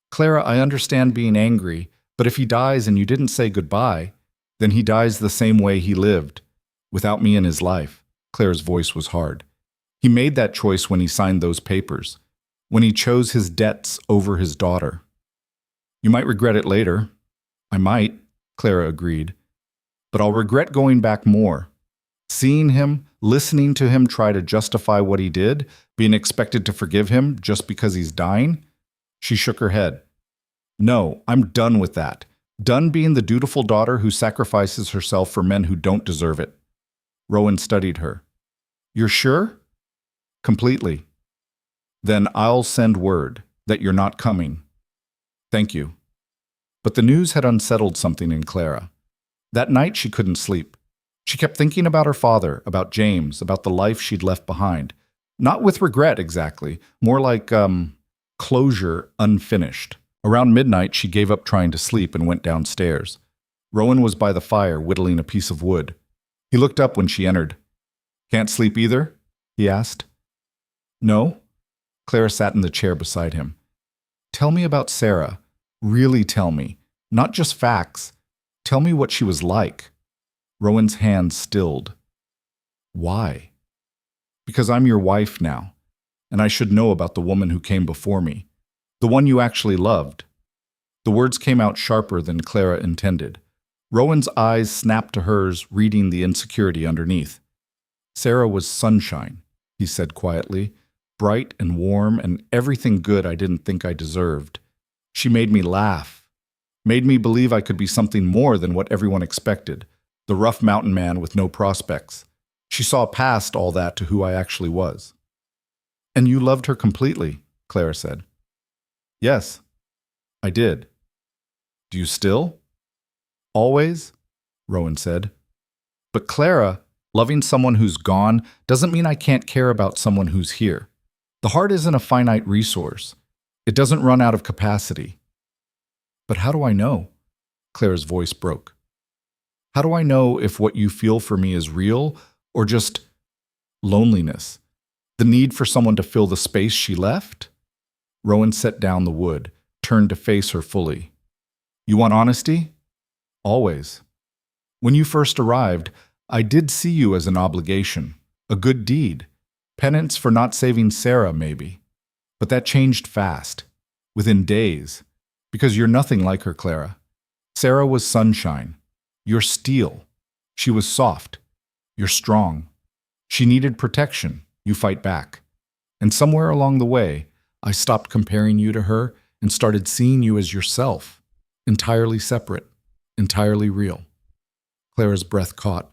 Clara, I understand being angry, but if he dies and you didn't say goodbye, then he dies the same way he lived, without me in his life. Clara's voice was hard. He made that choice when he signed those papers, when he chose his debts over his daughter. You might regret it later. I might, Clara agreed. But I'll regret going back more. Seeing him, listening to him try to justify what he did, being expected to forgive him just because he's dying. She shook her head. No, I'm done with that. Done being the dutiful daughter who sacrifices herself for men who don't deserve it. Rowan studied her. You're sure? Completely. Then I'll send word that you're not coming. Thank you. But the news had unsettled something in Clara. That night she couldn't sleep. She kept thinking about her father, about James, about the life she'd left behind. Not with regret exactly, more like, closure unfinished. Around midnight, she gave up trying to sleep and went downstairs. Rowan was by the fire, whittling a piece of wood. He looked up when she entered. Can't sleep either? He asked. No. Clara sat in the chair beside him. Tell me about Sarah. Really tell me. Not just facts. Tell me what she was like. Rowan's hand stilled. Why? Because I'm your wife now, and I should know about the woman who came before me. The one you actually loved. The words came out sharper than Clara intended. Rowan's eyes snapped to hers, reading the insecurity underneath. Sarah was sunshine, he said quietly, bright and warm and everything good I didn't think I deserved. She made me laugh, made me believe I could be something more than what everyone expected, the rough mountain man with no prospects. She saw past all that to who I actually was. And you loved her completely, Clara said. Yes, I did. Do you still? Always? Rowan said. But Clara, loving someone who's gone doesn't mean I can't care about someone who's here. The heart isn't a finite resource. It doesn't run out of capacity. But how do I know? Clara's voice broke. How do I know if what you feel for me is real or just loneliness? The need for someone to fill the space she left? Rowan set down the wood, turned to face her fully. You want honesty? Always. When you first arrived, I did see you as an obligation, a good deed, penance for not saving Sarah, maybe. But that changed fast, within days, because you're nothing like her, Clara. Sarah was sunshine. You're steel. She was soft. You're strong. She needed protection. You fight back. And somewhere along the way, I stopped comparing you to her and started seeing you as yourself, entirely separate, entirely real. Clara's breath caught.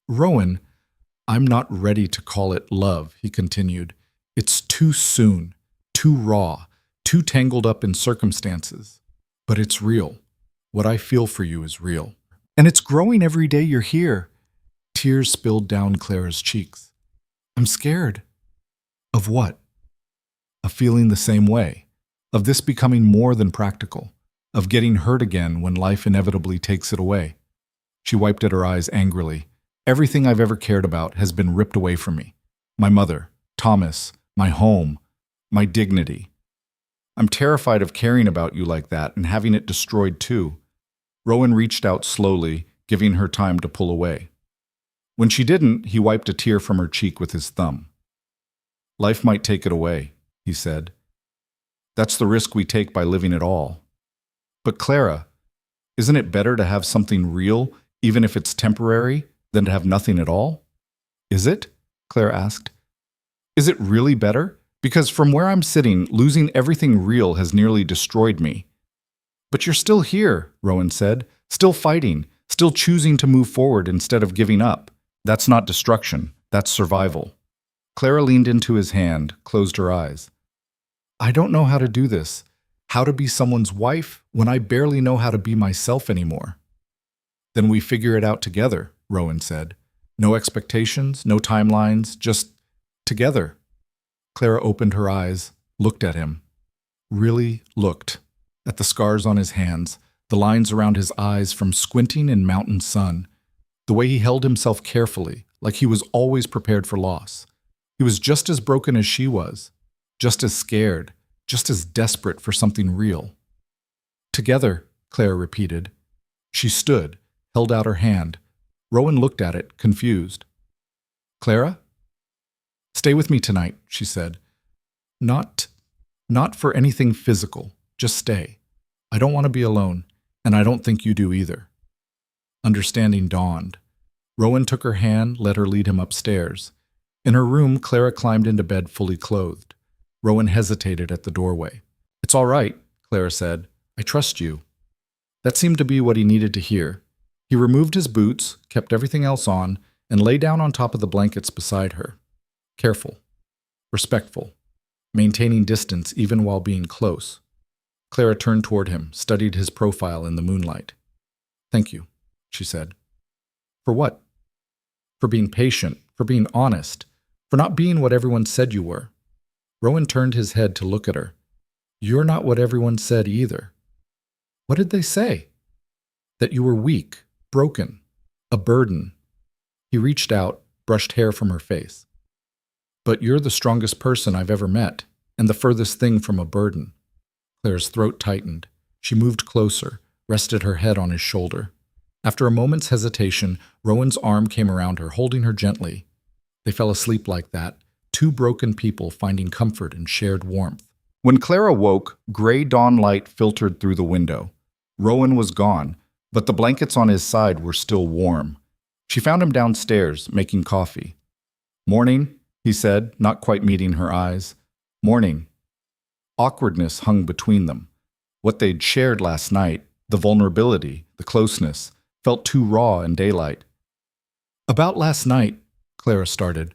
Rowan, I'm not ready to call it love, he continued. It's too soon, too raw, too tangled up in circumstances. But it's real. What I feel for you is real. And it's growing every day you're here. Tears spilled down Clara's cheeks. I'm scared. Of what? Of feeling the same way. Of this becoming more than practical. Of getting hurt again when life inevitably takes it away. She wiped at her eyes angrily. Everything I've ever cared about has been ripped away from me. My mother, Thomas, my home, my dignity. I'm terrified of caring about you like that and having it destroyed too. Rowan reached out slowly, giving her time to pull away. When she didn't, he wiped a tear from her cheek with his thumb. Life might take it away, he said. That's the risk we take by living at all. But Clara, isn't it better to have something real, even if it's temporary, than to have nothing at all? Is it? Clara asked. Is it really better? Because from where I'm sitting, losing everything real has nearly destroyed me. But you're still here, Rowan said, still fighting, still choosing to move forward instead of giving up. That's not destruction, that's survival. Clara leaned into his hand, closed her eyes. I don't know how to do this, how to be someone's wife when I barely know how to be myself anymore. Then we figure it out together, Rowan said. No expectations, no timelines, just together. Clara opened her eyes, looked at him. Really looked. At the scars on his hands, the lines around his eyes from squinting in mountain sun, the way he held himself carefully, like he was always prepared for loss. He was just as broken as she was, just as scared, just as desperate for something real. Together, Clara repeated. She stood, held out her hand. Rowan looked at it, confused. Clara? Stay with me tonight, she said. Not for anything physical. Just stay. I don't want to be alone, and I don't think you do either. Understanding dawned. Rowan took her hand, let her lead him upstairs. In her room, Clara climbed into bed fully clothed. Rowan hesitated at the doorway. It's all right, Clara said. I trust you. That seemed to be what he needed to hear. He removed his boots, kept everything else on, and lay down on top of the blankets beside her. Careful, respectful, maintaining distance even while being close. Clara turned toward him, studied his profile in the moonlight. Thank you, she said. For what? For being patient, for being honest, for not being what everyone said you were. Rowan turned his head to look at her. You're not what everyone said either. What did they say? That you were weak, broken, a burden. He reached out, brushed hair from her face. But you're the strongest person I've ever met, and the furthest thing from a burden. Claire's throat tightened. She moved closer, rested her head on his shoulder. After a moment's hesitation, Rowan's arm came around her, holding her gently. They fell asleep like that, two broken people finding comfort in shared warmth. When Clara woke, gray dawn light filtered through the window. Rowan was gone, but the blankets on his side were still warm. She found him downstairs, making coffee. Morning, he said, not quite meeting her eyes. Morning. Awkwardness hung between them. What they'd shared last night, the vulnerability, the closeness, felt too raw in daylight. About last night, Clara started.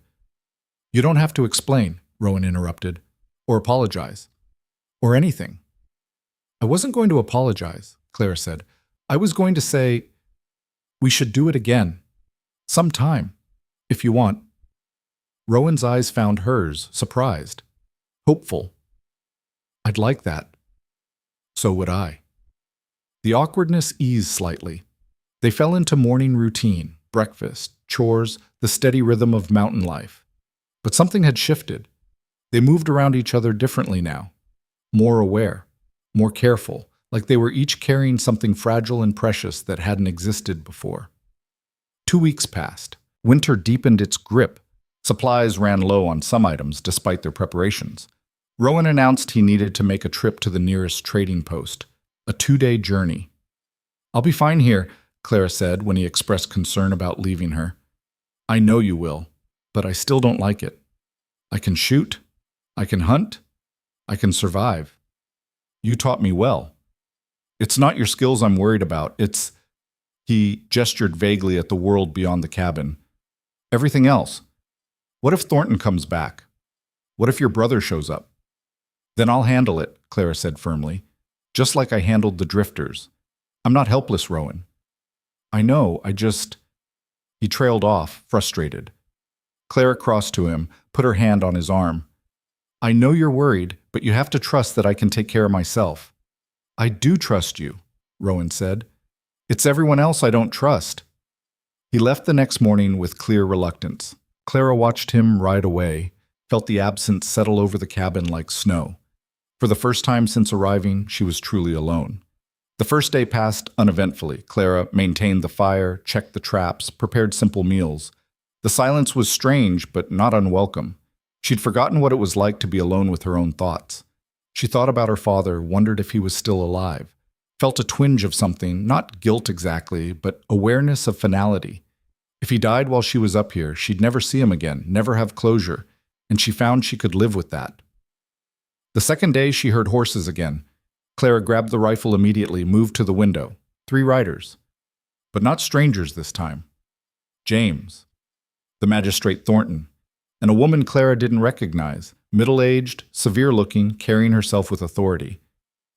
You don't have to explain, Rowan interrupted, or apologize, or anything. I wasn't going to apologize, Clara said. I was going to say, we should do it again. Sometime, if you want. Rowan's eyes found hers, surprised, hopeful. I'd like that. So would I. The awkwardness eased slightly. They fell into morning routine, breakfast, chores, the steady rhythm of mountain life. But something had shifted. They moved around each other differently now. More aware, more careful, like they were each carrying something fragile and precious that hadn't existed before. 2 weeks passed. Winter deepened its grip. Supplies ran low on some items despite their preparations. Rowan announced he needed to make a trip to the nearest trading post, a 2-day journey. I'll be fine here, Clara said when he expressed concern about leaving her. I know you will, but I still don't like it. I can shoot, I can hunt, I can survive. You taught me well. It's not your skills I'm worried about, it's... He gestured vaguely at the world beyond the cabin. Everything else. What if Thornton comes back? What if your brother shows up? Then I'll handle it, Clara said firmly, just like I handled the drifters. I'm not helpless, Rowan. I know, I just... He trailed off, frustrated. Clara crossed to him, put her hand on his arm. I know you're worried, but you have to trust that I can take care of myself. I do trust you, Rowan said. It's everyone else I don't trust. He left the next morning with clear reluctance. Clara watched him ride away, felt the absence settle over the cabin like snow. For the first time since arriving, she was truly alone. The first day passed uneventfully. Clara maintained the fire, checked the traps, prepared simple meals. The silence was strange, but not unwelcome. She'd forgotten what it was like to be alone with her own thoughts. She thought about her father, wondered if he was still alive, felt a twinge of something, not guilt exactly, but awareness of finality. If he died while she was up here, she'd never see him again, never have closure, and she found she could live with that. The second day, she heard horses again. Clara grabbed the rifle immediately, moved to the window. 3 riders. But not strangers this time. James, the magistrate Thornton, and a woman Clara didn't recognize, middle-aged, severe-looking, carrying herself with authority.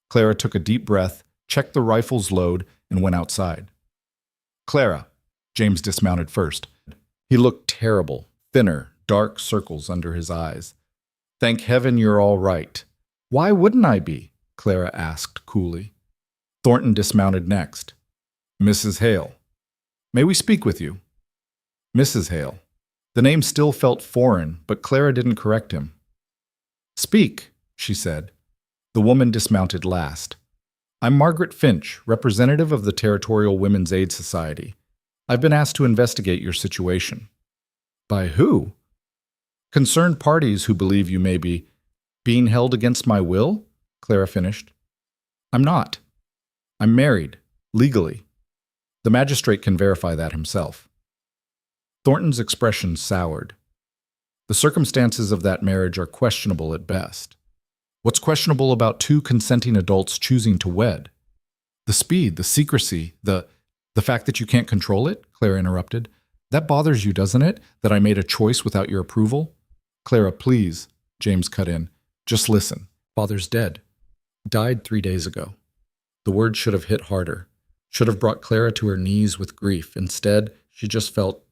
Clara took a deep breath, checked the rifle's load, and went outside. Clara, James dismounted first. He looked terrible, thinner, dark circles under his eyes. Thank heaven you're all right. Why wouldn't I be? Clara asked coolly. Thornton dismounted next. Mrs. Hale. May we speak with you? Mrs. Hale. The name still felt foreign, but Clara didn't correct him. Speak, she said. The woman dismounted last. I'm Margaret Finch, representative of the Territorial Women's Aid Society. I've been asked to investigate your situation. By who? Concerned parties who believe you may be being held against my will, Clara finished. I'm not. I'm married, legally. The magistrate can verify that himself. Thornton's expression soured. The circumstances of that marriage are questionable at best. What's questionable about 2 consenting adults choosing to wed? The speed, the secrecy, the fact that you can't control it, Clara interrupted. That bothers you, doesn't it, that I made a choice without your approval? Clara, please, James cut in. Just listen. Father's dead. Died 3 days ago. The word should have hit harder. Should have brought Clara to her knees with grief. Instead, she just felt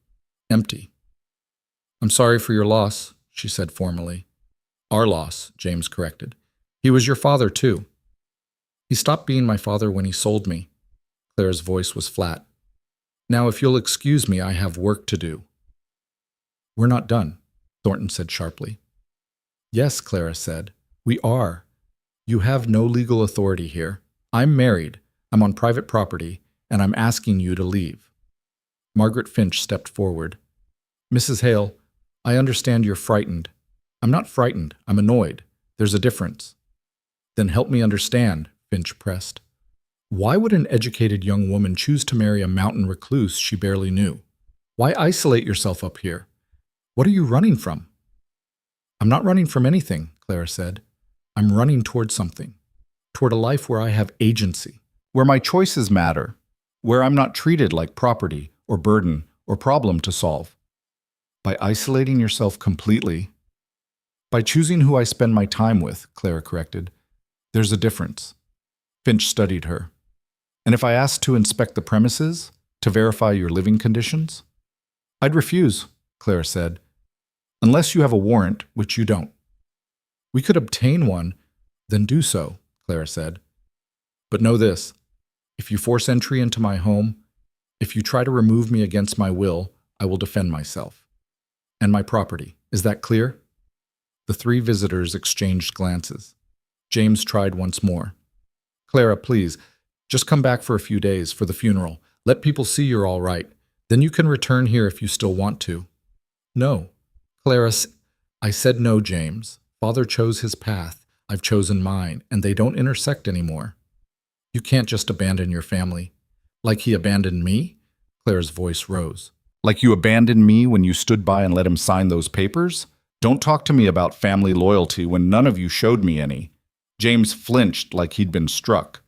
empty. I'm sorry for your loss, she said formally. Our loss, James corrected. He was your father, too. He stopped being my father when he sold me. Clara's voice was flat. Now, if you'll excuse me, I have work to do. We're not done, Thornton said sharply. Yes, Clara said. We are. You have no legal authority here. I'm married, I'm on private property, and I'm asking you to leave. Margaret Finch stepped forward. Mrs. Hale, I understand you're frightened. I'm not frightened, I'm annoyed. There's a difference. Then help me understand, Finch pressed. Why would an educated young woman choose to marry a mountain recluse she barely knew? Why isolate yourself up here? What are you running from? I'm not running from anything, Clara said. I'm running toward something. Toward a life where I have agency. Where my choices matter. Where I'm not treated like property or burden or problem to solve. By isolating yourself completely. By choosing who I spend my time with, Clara corrected. There's a difference. Finch studied her. And if I asked to inspect the premises, to verify your living conditions? I'd refuse, Clara said. Unless you have a warrant, which you don't. We could obtain one, then do so, Clara said. But know this, if you force entry into my home, if you try to remove me against my will, I will defend myself. And my property. Is that clear? The 3 visitors exchanged glances. James tried once more. Clara, please, just come back for a few days for the funeral. Let people see you're all right. Then you can return here if you still want to. No. Clara, I said no, James. Father chose his path. I've chosen mine, and they don't intersect anymore. You can't just abandon your family. Like he abandoned me? Clara's voice rose. Like you abandoned me when you stood by and let him sign those papers? Don't talk to me about family loyalty when none of you showed me any. James flinched like he'd been struck.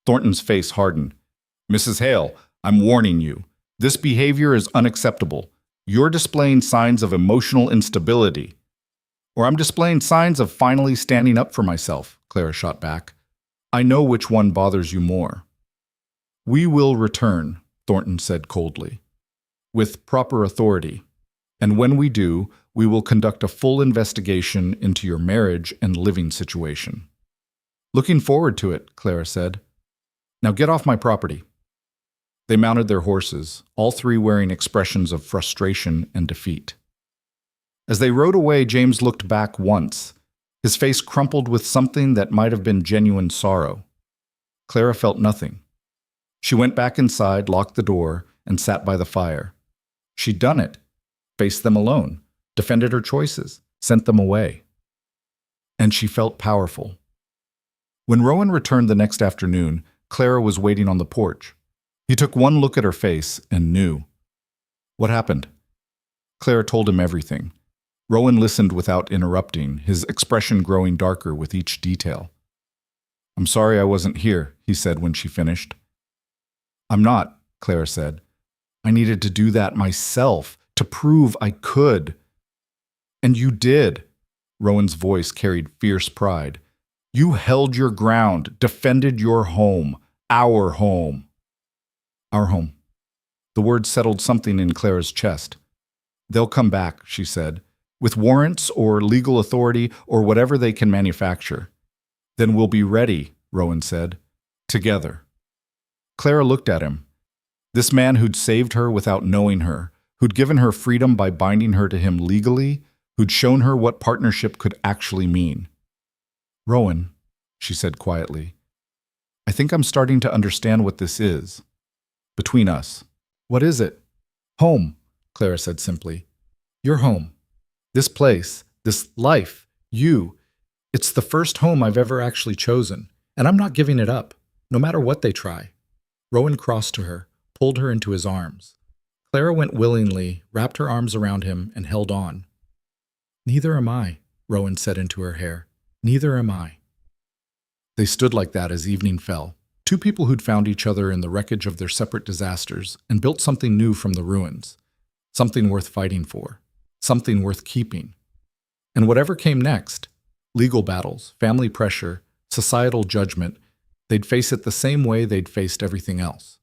Thornton's face hardened. Mrs. Hale, I'm warning you. This behavior is unacceptable. You're displaying signs of emotional instability. Or I'm displaying signs of finally standing up for myself, Clara shot back. I know which one bothers you more. We will return, Thornton said coldly. With proper authority. And when we do, we will conduct a full investigation into your marriage and living situation. Looking forward to it, Clara said. Now get off my property. They mounted their horses, all three wearing expressions of frustration and defeat. As they rode away, James looked back once, his face crumpled with something that might have been genuine sorrow. Clara felt nothing. She went back inside, locked the door, and sat by the fire. She'd done it, faced them alone, defended her choices, sent them away. And she felt powerful. When Rowan returned the next afternoon, Clara was waiting on the porch. He took one look at her face and knew. What happened? Clara told him everything. Rowan listened without interrupting, his expression growing darker with each detail. I'm sorry I wasn't here, he said when she finished. I'm not, Clara said. I needed to do that myself, to prove I could. And you did. Rowan's voice carried fierce pride. You held your ground, defended your home, our home. Our home. The word settled something in Clara's chest. They'll come back, she said, with warrants or legal authority or whatever they can manufacture. Then we'll be ready, Rowan said, together. Clara looked at him. This man who'd saved her without knowing her, who'd given her freedom by binding her to him legally, who'd shown her what partnership could actually mean. Rowan, she said quietly, I think I'm starting to understand what this is. Between us. What is it? Home, Clara said simply. Your home. This place, this life, you. It's the first home I've ever actually chosen, and I'm not giving it up, no matter what they try. Rowan crossed to her, pulled her into his arms. Clara went willingly, wrapped her arms around him, and held on. Neither am I, Rowan said into her hair. Neither am I. They stood like that as evening fell, two people who'd found each other in the wreckage of their separate disasters and built something new from the ruins, something worth fighting for, something worth keeping. And whatever came next, legal battles, family pressure, societal judgment, they'd face it the same way they'd faced everything else,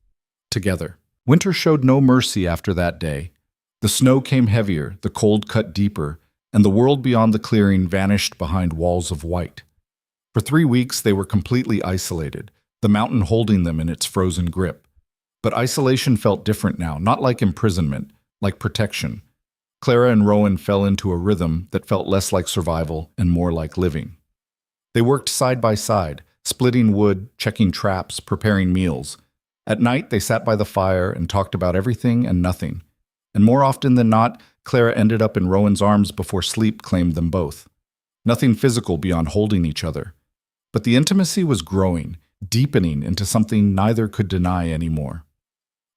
together. Winter showed no mercy after that day. The snow came heavier, the cold cut deeper, and the world beyond the clearing vanished behind walls of white. For 3 weeks they were completely isolated, the mountain holding them in its frozen grip. But isolation felt different now, not like imprisonment, like protection. Clara and Rowan fell into a rhythm that felt less like survival and more like living. They worked side by side, splitting wood, checking traps, preparing meals. At night, they sat by the fire and talked about everything and nothing. And more often than not, Clara ended up in Rowan's arms before sleep claimed them both. Nothing physical beyond holding each other. But the intimacy was growing, deepening into something neither could deny anymore.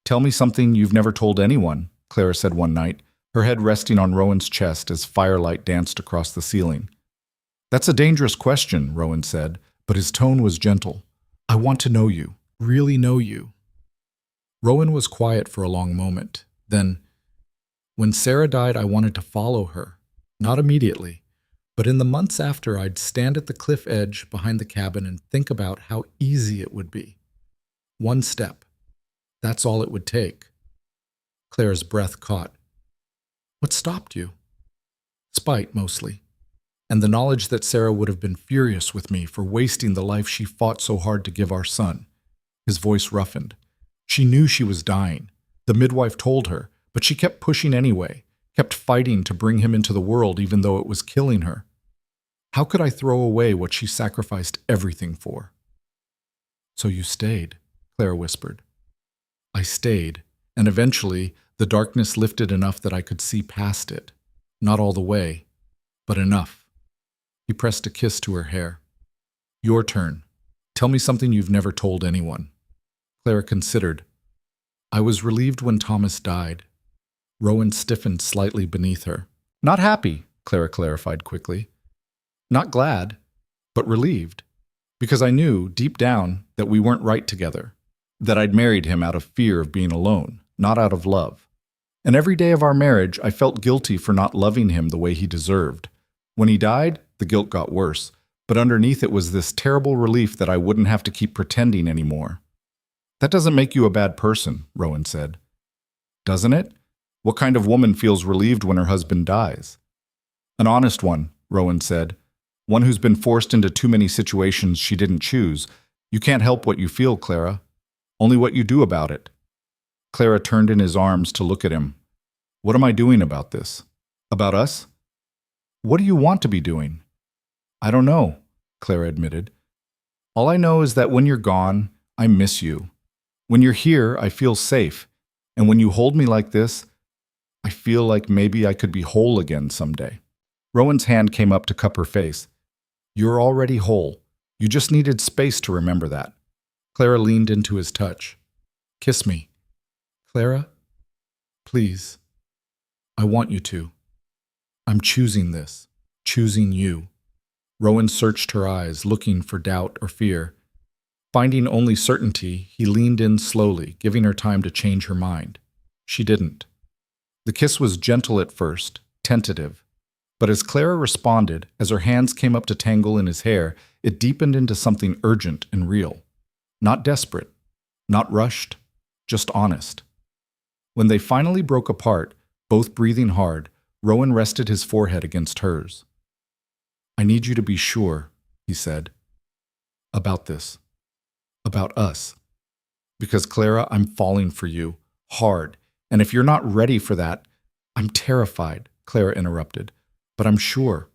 Tell me something you've never told anyone, Clara said one night, her head resting on Rowan's chest as firelight danced across the ceiling. That's a dangerous question, Rowan said, but his tone was gentle. I want to know you, really know you. Rowan was quiet for a long moment. Then, when Sarah died, I wanted to follow her. Not immediately, but in the months after, I'd stand at the cliff edge behind the cabin and think about how easy it would be. One step. That's all it would take. Clara's breath caught. What stopped you? Spite, mostly. And the knowledge that Sarah would have been furious with me for wasting the life she fought so hard to give our son. His voice roughened. She knew she was dying. The midwife told her, but she kept pushing anyway, kept fighting to bring him into the world even though it was killing her. How could I throw away what she sacrificed everything for? So you stayed, Clara whispered. I stayed, and eventually the darkness lifted enough that I could see past it. Not all the way, but enough. He pressed a kiss to her hair. Your turn. Tell me something you've never told anyone. Clara considered. I was relieved when Thomas died. Rowan stiffened slightly beneath her. Not happy, Clara clarified quickly. Not glad, but relieved. Because I knew, deep down, that we weren't right together. That I'd married him out of fear of being alone, not out of love. And every day of our marriage, I felt guilty for not loving him the way he deserved. When he died, the guilt got worse, but underneath it was this terrible relief that I wouldn't have to keep pretending anymore. That doesn't make you a bad person, Rowan said. Doesn't it? What kind of woman feels relieved when her husband dies? An honest one, Rowan said. One who's been forced into too many situations she didn't choose. You can't help what you feel, Clara. Only what you do about it. Clara turned in his arms to look at him. What am I doing about this? About us? What do you want to be doing? I don't know, Clara admitted. All I know is that when you're gone, I miss you. When you're here, I feel safe. And when you hold me like this, I feel like maybe I could be whole again someday. Rowan's hand came up to cup her face. You're already whole. You just needed space to remember that. Clara leaned into his touch. Kiss me. Clara, please. I want you to. I'm choosing this. Choosing you. Rowan searched her eyes, looking for doubt or fear. Finding only certainty, he leaned in slowly, giving her time to change her mind. She didn't. The kiss was gentle at first, tentative. But as Clara responded, as her hands came up to tangle in his hair, it deepened into something urgent and real. Not desperate, not rushed, just honest. When they finally broke apart, both breathing hard, Rowan rested his forehead against hers. I need you to be sure, he said, about this, about us. Because, Clara, I'm falling for you, hard, and if you're not ready for that, I'm terrified, Clara interrupted. But I'm sure.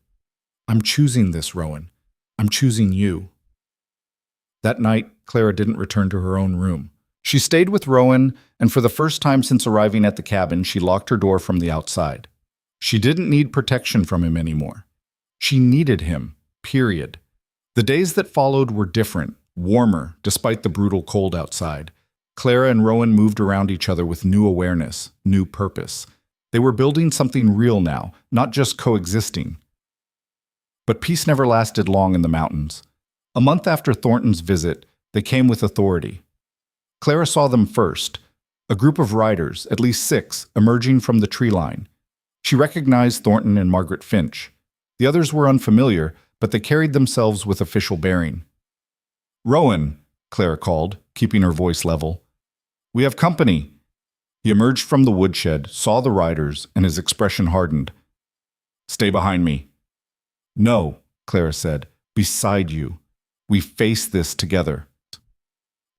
I'm choosing this, Rowan. I'm choosing you. That night, Clara didn't return to her own room. She stayed with Rowan, and for the first time since arriving at the cabin, she locked her door from the outside. She didn't need protection from him anymore. She needed him, period. The days that followed were different, warmer, despite the brutal cold outside. Clara and Rowan moved around each other with new awareness, new purpose. They were building something real now, not just coexisting. But peace never lasted long in the mountains. A month after Thornton's visit, they came with authority. Clara saw them first, a group of riders, at least 6, emerging from the tree line. She recognized Thornton and Margaret Finch. The others were unfamiliar, but they carried themselves with official bearing. Rowan, Clara called, keeping her voice level. We have company. He emerged from the woodshed, saw the riders, and his expression hardened. Stay behind me. No, Clara said. Beside you. We face this together.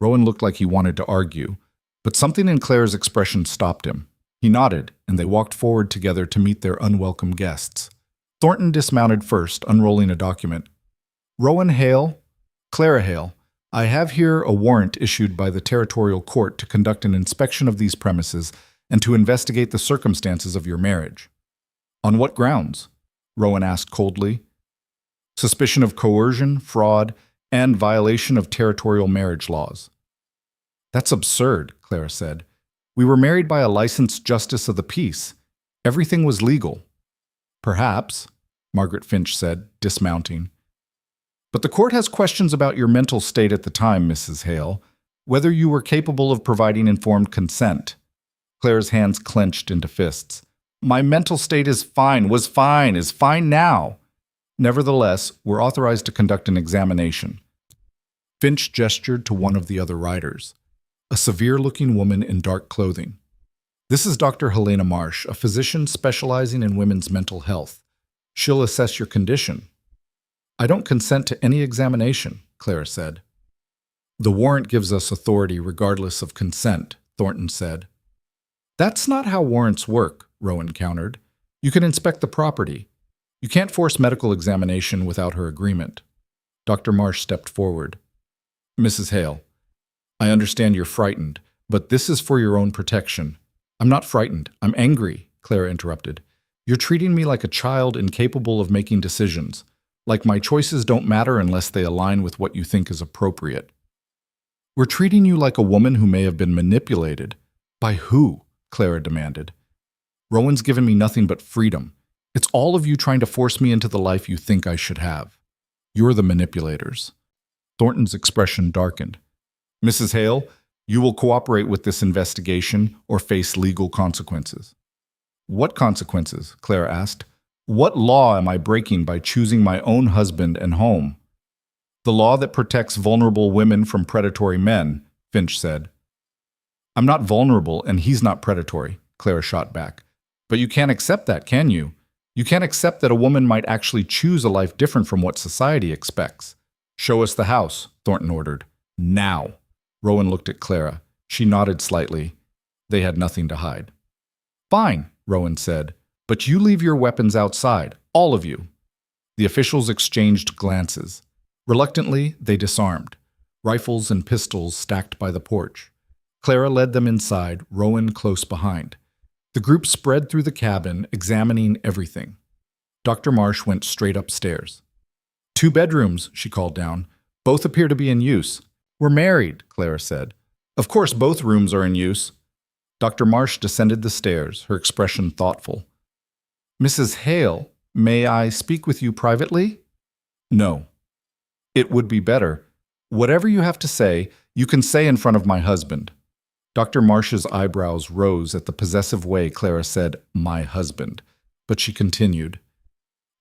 Rowan looked like he wanted to argue, but something in Clara's expression stopped him. He nodded, and they walked forward together to meet their unwelcome guests. Thornton dismounted first, unrolling a document. Rowan Hale, Clara Hale, I have here a warrant issued by the Territorial Court to conduct an inspection of these premises and to investigate the circumstances of your marriage. On what grounds? Rowan asked coldly. Suspicion of coercion, fraud, and violation of territorial marriage laws. That's absurd, Clara said. We were married by a licensed justice of the peace. Everything was legal. Perhaps, Margaret Finch said, dismounting. But the court has questions about your mental state at the time, Mrs. Hale, whether you were capable of providing informed consent. Clara's hands clenched into fists. My mental state is fine, is fine now. Nevertheless, we're authorized to conduct an examination. Finch gestured to one of the other riders, a severe-looking woman in dark clothing. This is Dr. Helena Marsh, a physician specializing in women's mental health. She'll assess your condition. I don't consent to any examination, Clara said. The warrant gives us authority regardless of consent, Thornton said. That's not how warrants work, Rowan countered. You can inspect the property. You can't force medical examination without her agreement. Dr. Marsh stepped forward. Mrs. Hale, I understand you're frightened, but this is for your own protection. I'm not frightened. I'm angry, Clara interrupted. You're treating me like a child incapable of making decisions. Like my choices don't matter unless they align with what you think is appropriate. We're treating you like a woman who may have been manipulated. By who? Clara demanded. Rowan's given me nothing but freedom. It's all of you trying to force me into the life you think I should have. You're the manipulators. Thornton's expression darkened. Mrs. Hale, you will cooperate with this investigation or face legal consequences. What consequences? Clara asked. What law am I breaking by choosing my own husband and home? The law that protects vulnerable women from predatory men, Finch said. I'm not vulnerable and he's not predatory, Clara shot back. But you can't accept that, can you? You can't accept that a woman might actually choose a life different from what society expects. Show us the house, Thornton ordered. Now. Rowan looked at Clara. She nodded slightly. They had nothing to hide. Fine, Rowan said, but you leave your weapons outside, all of you. The officials exchanged glances. Reluctantly, they disarmed, rifles and pistols stacked by the porch. Clara led them inside, Rowan close behind. The group spread through the cabin, examining everything. Dr. Marsh went straight upstairs. 2 bedrooms, she called down. Both appear to be in use. We're married, Clara said. Of course both rooms are in use. Dr. Marsh descended the stairs, her expression thoughtful. Mrs. Hale, may I speak with you privately? No. It would be better. Whatever you have to say, you can say in front of my husband. Dr. Marsh's eyebrows rose at the possessive way Clara said, my husband. But she continued.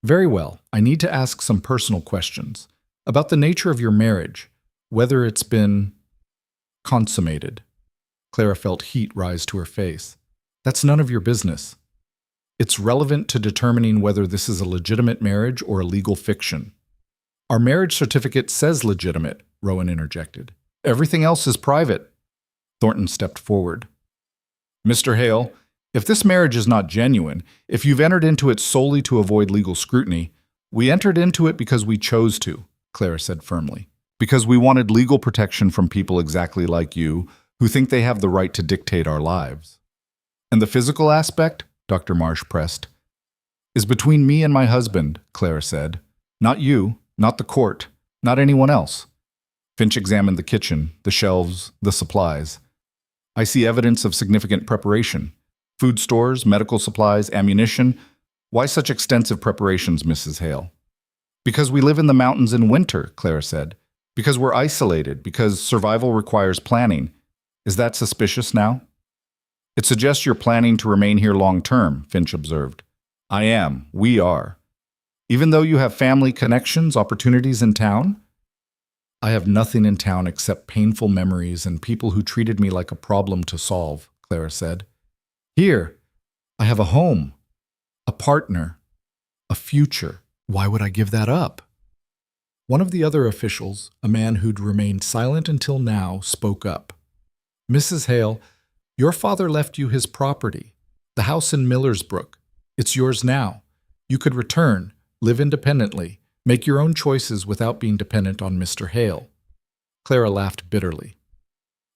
Very well, I need to ask some personal questions about the nature of your marriage, whether it's been consummated. Clara felt heat rise to her face. That's none of your business. It's relevant to determining whether this is a legitimate marriage or a legal fiction. Our marriage certificate says legitimate, Rowan interjected. Everything else is private. Thornton stepped forward. Mr. Hale, if this marriage is not genuine, if you've entered into it solely to avoid legal scrutiny, we entered into it because we chose to, Clara said firmly. Because we wanted legal protection from people exactly like you, who think they have the right to dictate our lives. And the physical aspect, Dr. Marsh pressed, is between me and my husband, Clara said. Not you, not the court, not anyone else. Finch examined the kitchen, the shelves, the supplies. I see evidence of significant preparation. Food stores, medical supplies, ammunition. Why such extensive preparations, Mrs. Hale? Because we live in the mountains in winter, Clara said. Because we're isolated, because survival requires planning. Is that suspicious now? It suggests you're planning to remain here long term, Finch observed. I am. We are. Even though you have family connections, opportunities in town? I have nothing in town except painful memories and people who treated me like a problem to solve, Clara said. Here, I have a home, a partner, a future. Why would I give that up? One of the other officials, a man who'd remained silent until now, spoke up. Mrs. Hale, your father left you his property, the house in Millersbrook. It's yours now. You could return, live independently, make your own choices without being dependent on Mr. Hale. Clara laughed bitterly.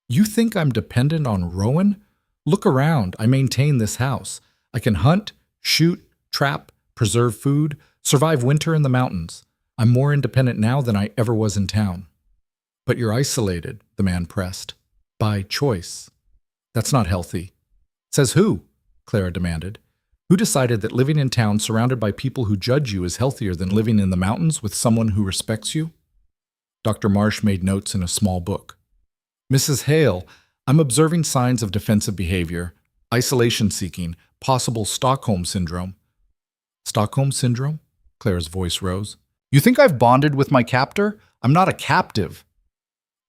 You think I'm dependent on Rowan? Look around. I maintain this house. I can hunt, shoot, trap, preserve food, survive winter in the mountains. I'm more independent now than I ever was in town. But you're isolated, the man pressed. By choice. That's not healthy. Says who? Clara demanded. Who decided that living in town surrounded by people who judge you is healthier than living in the mountains with someone who respects you? Dr. Marsh made notes in a small book. Mrs. Hale, I'm observing signs of defensive behavior, isolation seeking, possible Stockholm Syndrome. Stockholm Syndrome? Clara's voice rose. You think I've bonded with my captor? I'm not a captive.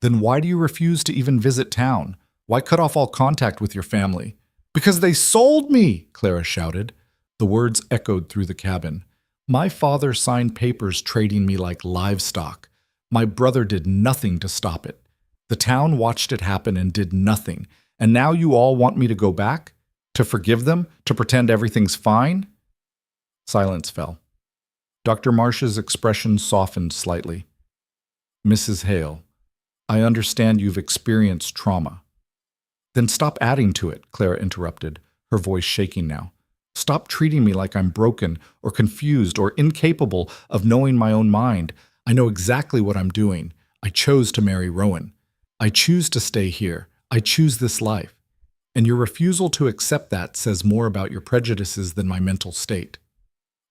Then why do you refuse to even visit town? Why cut off all contact with your family? Because they sold me, Clara shouted. The words echoed through the cabin. My father signed papers trading me like livestock. My brother did nothing to stop it. The town watched it happen and did nothing. And now you all want me to go back? To forgive them? To pretend everything's fine? Silence fell. Dr. Marsh's expression softened slightly. Mrs. Hale, I understand you've experienced trauma. Then stop adding to it, Clara interrupted, her voice shaking now. Stop treating me like I'm broken or confused or incapable of knowing my own mind. I know exactly what I'm doing. I chose to marry Rowan. I choose to stay here. I choose this life. And your refusal to accept that says more about your prejudices than my mental state.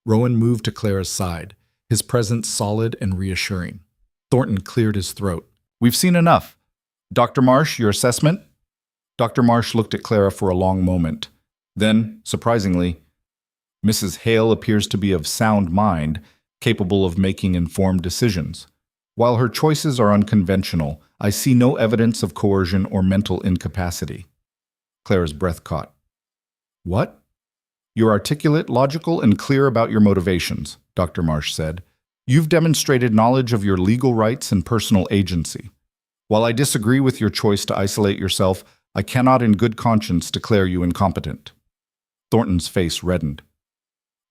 Rowan moved to Clara's side, his presence solid and reassuring. Thornton cleared his throat. We've seen enough. Dr. Marsh, your assessment? Dr. Marsh looked at Clara for a long moment. Then, surprisingly, Mrs. Hale appears to be of sound mind, capable of making informed decisions. While her choices are unconventional, I see no evidence of coercion or mental incapacity. Clara's breath caught. What? You're articulate, logical, and clear about your motivations, Dr. Marsh said. You've demonstrated knowledge of your legal rights and personal agency. While I disagree with your choice to isolate yourself, I cannot in good conscience declare you incompetent. Thornton's face reddened.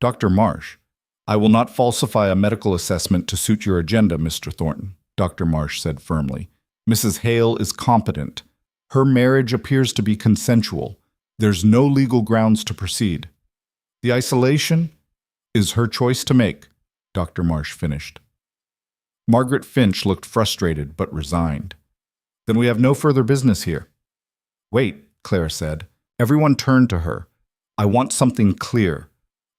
Dr. Marsh, I will not falsify a medical assessment to suit your agenda, Mr. Thornton, Dr. Marsh said firmly. Mrs. Hale is competent. Her marriage appears to be consensual. There's no legal grounds to proceed. The isolation is her choice to make, Dr. Marsh finished. Margaret Finch looked frustrated but resigned. Then we have no further business here. Wait, Clara said. Everyone turned to her. I want something clear.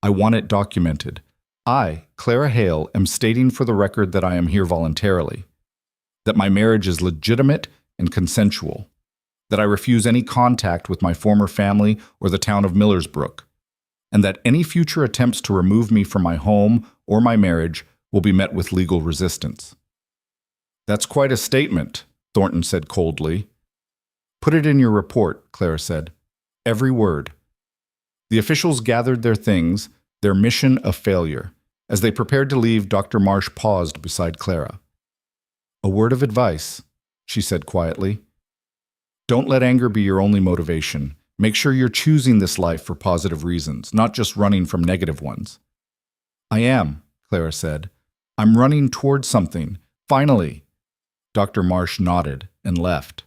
I want it documented. I, Clara Hale, am stating for the record that I am here voluntarily, that my marriage is legitimate and consensual, that I refuse any contact with my former family or the town of Millersbrook, and that any future attempts to remove me from my home or my marriage will be met with legal resistance. That's quite a statement, Thornton said coldly. Put it in your report, Clara said. Every word. The officials gathered their things, their mission a failure. As they prepared to leave, Dr. Marsh paused beside Clara. A word of advice, she said quietly. Don't let anger be your only motivation. Make sure you're choosing this life for positive reasons, not just running from negative ones. I am, Clara said. I'm running towards something. Finally. Dr. Marsh nodded and left.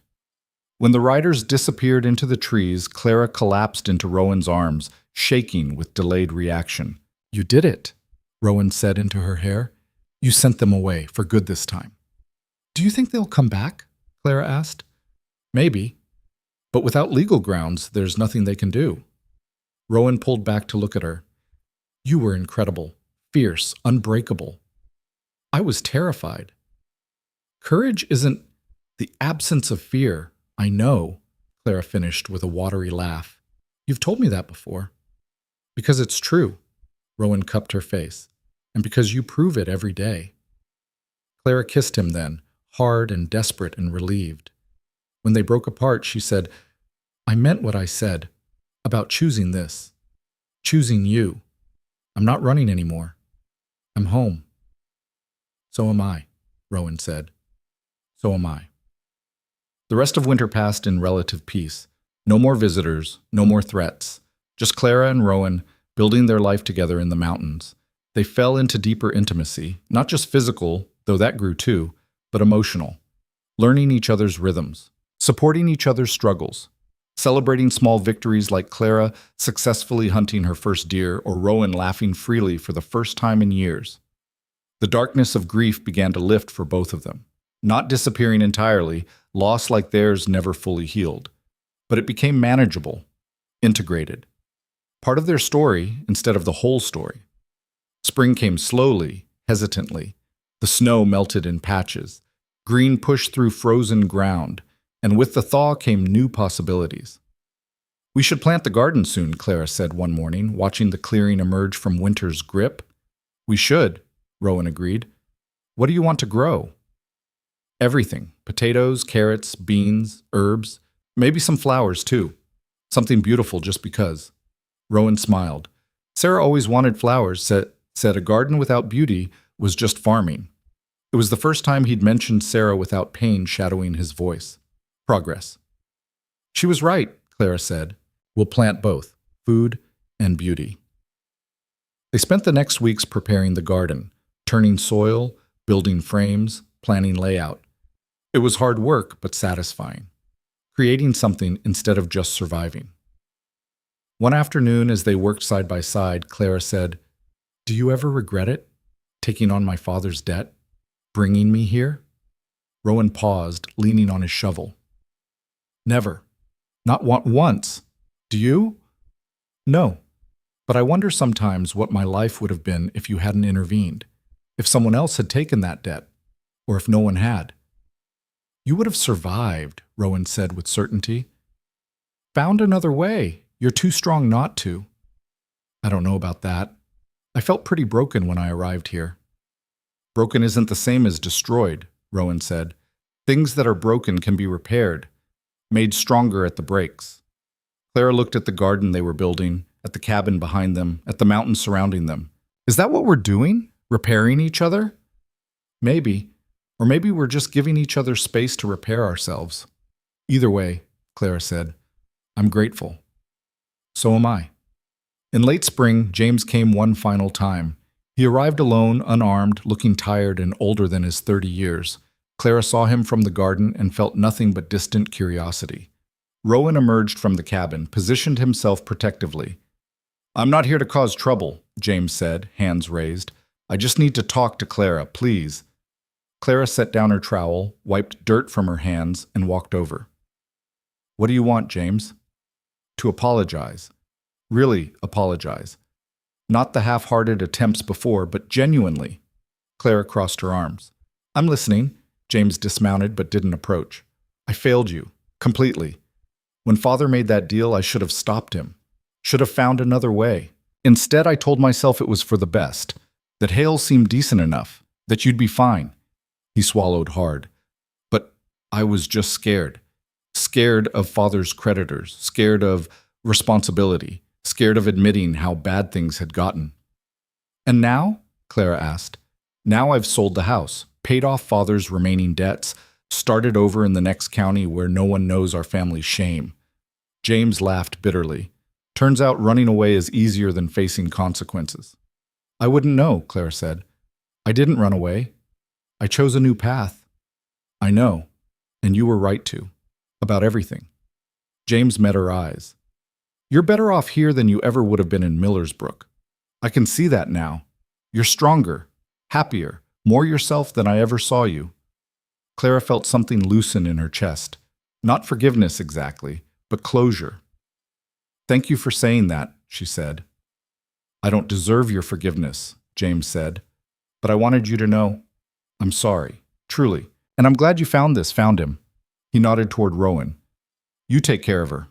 When the riders disappeared into the trees, Clara collapsed into Rowan's arms, shaking with delayed reaction. You did it, Rowan said into her hair. You sent them away for good this time. Do you think they'll come back? Clara asked. Maybe. But without legal grounds, there's nothing they can do. Rowan pulled back to look at her. You were incredible, fierce, unbreakable. I was terrified. Courage isn't the absence of fear. I know, Clara finished with a watery laugh. You've told me that before. Because it's true, Rowan cupped her face, and because you prove it every day. Clara kissed him then, hard and desperate and relieved. When they broke apart, she said, I meant what I said about choosing this, choosing you. I'm not running anymore. I'm home. So am I, Rowan said. So am I. The rest of winter passed in relative peace. No more visitors, no more threats. Just Clara and Rowan building their life together in the mountains. They fell into deeper intimacy, not just physical, though that grew too, but emotional. Learning each other's rhythms, supporting each other's struggles, celebrating small victories like Clara successfully hunting her first deer or Rowan laughing freely for the first time in years. The darkness of grief began to lift for both of them. Not disappearing entirely, loss like theirs never fully healed. But it became manageable, integrated. Part of their story instead of the whole story. Spring came slowly, hesitantly. The snow melted in patches. Green pushed through frozen ground. And with the thaw came new possibilities. We should plant the garden soon, Clara said one morning, watching the clearing emerge from winter's grip. We should, Rowan agreed. What do you want to grow? Everything. Potatoes, carrots, beans, herbs, maybe some flowers too. Something beautiful just because. Rowan smiled. Sarah always wanted flowers, said a garden without beauty was just farming. It was the first time he'd mentioned Sarah without pain shadowing his voice. Progress. She was right, Clara said. We'll plant both, food and beauty. They spent the next weeks preparing the garden, turning soil, building frames, planning layout. It was hard work, but satisfying. Creating something instead of just surviving. One afternoon, as they worked side by side, Clara said, Do you ever regret it? Taking on my father's debt? Bringing me here? Rowan paused, leaning on his shovel. Never. Not once. Do you? No. But I wonder sometimes what my life would have been if you hadn't intervened, if someone else had taken that debt, or if no one had. You would have survived, Rowan said with certainty. Found another way. You're too strong not to. I don't know about that. I felt pretty broken when I arrived here. Broken isn't the same as destroyed, Rowan said. Things that are broken can be repaired, made stronger at the breaks. Clara looked at the garden they were building, at the cabin behind them, at the mountains surrounding them. Is that what we're doing? Repairing each other? Maybe. Or maybe we're just giving each other space to repair ourselves. Either way, Clara said, I'm grateful. So am I. In late spring, James came one final time. He arrived alone, unarmed, looking tired and older than his 30 years. Clara saw him from the garden and felt nothing but distant curiosity. Rowan emerged from the cabin, positioned himself protectively. I'm not here to cause trouble, James said, hands raised. I just need to talk to Clara, please. Clara set down her trowel, wiped dirt from her hands, and walked over. What do you want, James? To apologize. Really apologize. Not the half-hearted attempts before, but genuinely. Clara crossed her arms. I'm listening. James dismounted but didn't approach. I failed you. Completely. When Father made that deal, I should have stopped him. Should have found another way. Instead, I told myself it was for the best. That Hale seemed decent enough. That you'd be fine. He swallowed hard. But I was just scared. Scared of Father's creditors. Scared of responsibility. Scared of admitting how bad things had gotten. And now? Clara asked. Now I've sold the house, paid off Father's remaining debts, started over in the next county where no one knows our family's shame. James laughed bitterly. Turns out running away is easier than facing consequences. I wouldn't know, Clara said. I didn't run away. I chose a new path. I know, and you were right to. About everything. James met her eyes. You're better off here than you ever would have been in Millersbrook. I can see that now. You're stronger, happier, more yourself than I ever saw you. Clara felt something loosen in her chest. Not forgiveness exactly, but closure. Thank you for saying that, she said. I don't deserve your forgiveness, James said. But I wanted you to know. I'm sorry, truly. And I'm glad you found him. He nodded toward Rowan. You take care of her.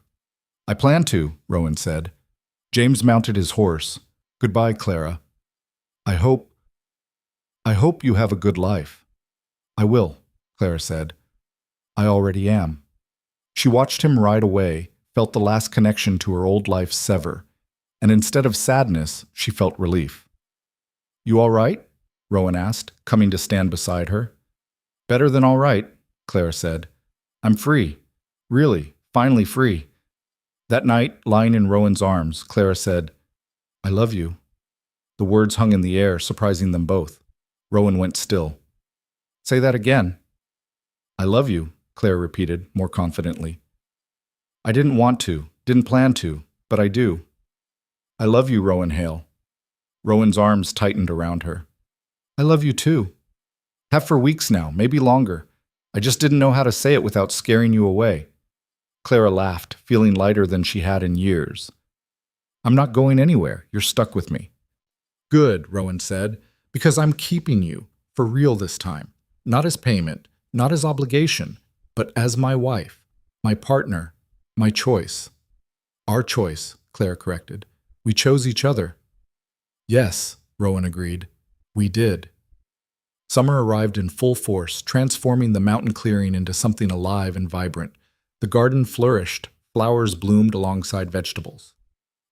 I plan to, Rowan said. James mounted his horse. Goodbye, Clara. I hope you have a good life. I will, Clara said. I already am. She watched him ride away, felt the last connection to her old life sever, and instead of sadness, she felt relief. You all right? Rowan asked, coming to stand beside her. Better than all right, Clara said. I'm free. Really, finally free. That night, lying in Rowan's arms, Clara said, I love you. The words hung in the air, surprising them both. Rowan went still. Say that again. I love you, Clara repeated, more confidently. I didn't want to, didn't plan to, but I do. I love you, Rowan Hale. Rowan's arms tightened around her. I love you too. Have for weeks now, maybe longer. I just didn't know how to say it without scaring you away. Clara laughed, feeling lighter than she had in years. I'm not going anywhere. You're stuck with me. Good, Rowan said, because I'm keeping you, for real this time. Not as payment, not as obligation, but as my wife, my partner, my choice. Our choice, Clara corrected. We chose each other. Yes, Rowan agreed. We did. Summer arrived in full force, transforming the mountain clearing into something alive and vibrant. The garden flourished, flowers bloomed alongside vegetables.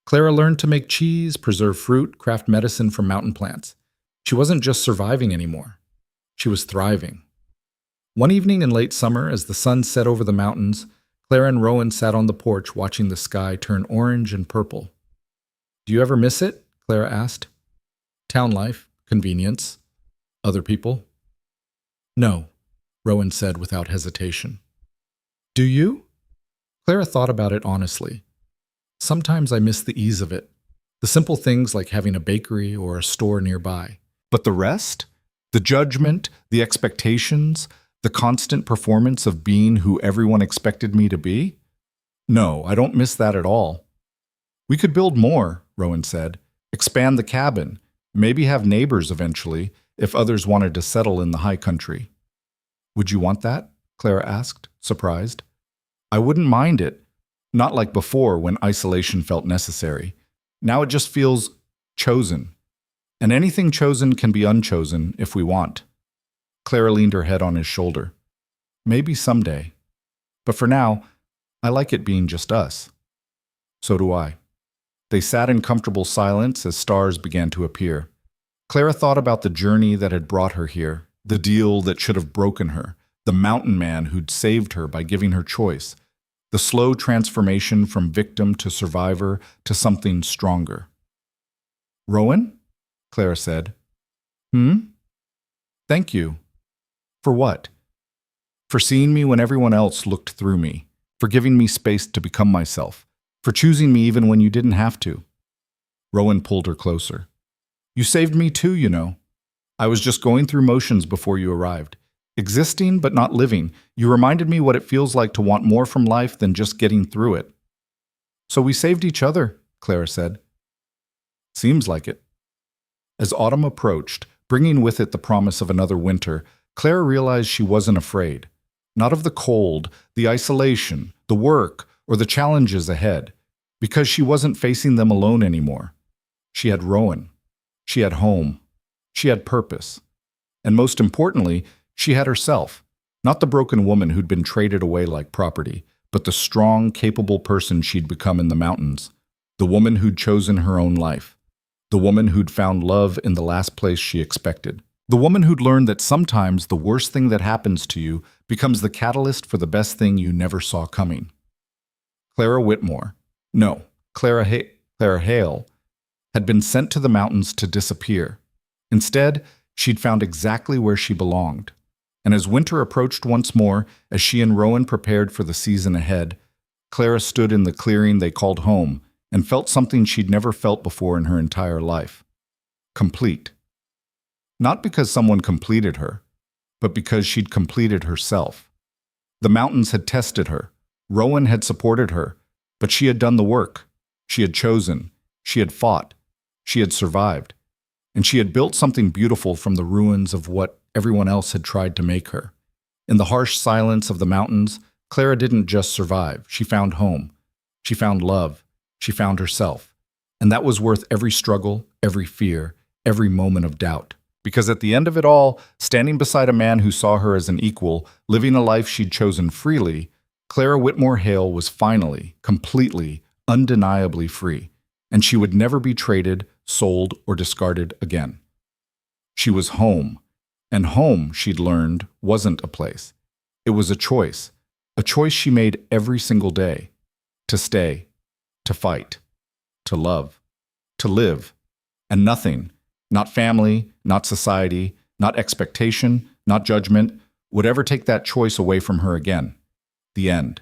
Clara learned to make cheese, preserve fruit, craft medicine from mountain plants. She wasn't just surviving anymore. She was thriving. One evening in late summer, as the sun set over the mountains, Clara and Rowan sat on the porch watching the sky turn orange and purple. Do you ever miss it? Clara asked. Town life, convenience, other people. No, Rowan said without hesitation. Do you? Clara thought about it honestly. Sometimes I miss the ease of it, the simple things like having a bakery or a store nearby. But the rest? The judgment, the expectations, the constant performance of being who everyone expected me to be? No, I don't miss that at all. We could build more, Rowan said. Expand the cabin, maybe have neighbors eventually, if others wanted to settle in the high country. Would you want that? Clara asked, surprised. I wouldn't mind it. Not like before when isolation felt necessary. Now it just feels chosen. And anything chosen can be unchosen if we want. Clara leaned her head on his shoulder. Maybe someday. But for now, I like it being just us. So do I. They sat in comfortable silence as stars began to appear. Clara thought about the journey that had brought her here, the deal that should have broken her, the mountain man who'd saved her by giving her choice, the slow transformation from victim to survivor to something stronger. "Rowan?" Clara said. Thank you." "For what?" "For seeing me when everyone else looked through me, for giving me space to become myself, for choosing me even when you didn't have to." Rowan pulled her closer. "You saved me too, you know. I was just going through motions before you arrived. Existing but not living. You reminded me what it feels like to want more from life than just getting through it." "So we saved each other," Clara said. "Seems like it." As autumn approached, bringing with it the promise of another winter, Clara realized she wasn't afraid. Not of the cold, the isolation, the work, or the challenges ahead, because she wasn't facing them alone anymore. She had Rowan. She had home. She had purpose. And most importantly, she had herself. Not the broken woman who'd been traded away like property, but the strong, capable person she'd become in the mountains. The woman who'd chosen her own life. The woman who'd found love in the last place she expected. The woman who'd learned that sometimes the worst thing that happens to you becomes the catalyst for the best thing you never saw coming. Clara Whitmore, no, Clara Hale, had been sent to the mountains to disappear. Instead, she'd found exactly where she belonged. And as winter approached once more, as she and Rowan prepared for the season ahead, Clara stood in the clearing they called home and felt something she'd never felt before in her entire life. Complete. Not because someone completed her, but because she'd completed herself. The mountains had tested her. Rowan had supported her, but she had done the work. She had chosen. She had fought. She had survived. And she had built something beautiful from the ruins of what everyone else had tried to make her. In the harsh silence of the mountains, Clara didn't just survive. She found home. She found love. She found herself. And that was worth every struggle, every fear, every moment of doubt. Because at the end of it all, standing beside a man who saw her as an equal, living a life she'd chosen freely, Clara Whitmore Hale was finally, completely, undeniably free. And she would never be traded, sold, or discarded again. She was home. And home, she'd learned, wasn't a place. It was a choice she made every single day. To stay, to fight, to love, to live. And nothing, not family, not society, not expectation, not judgment, would ever take that choice away from her again. The end.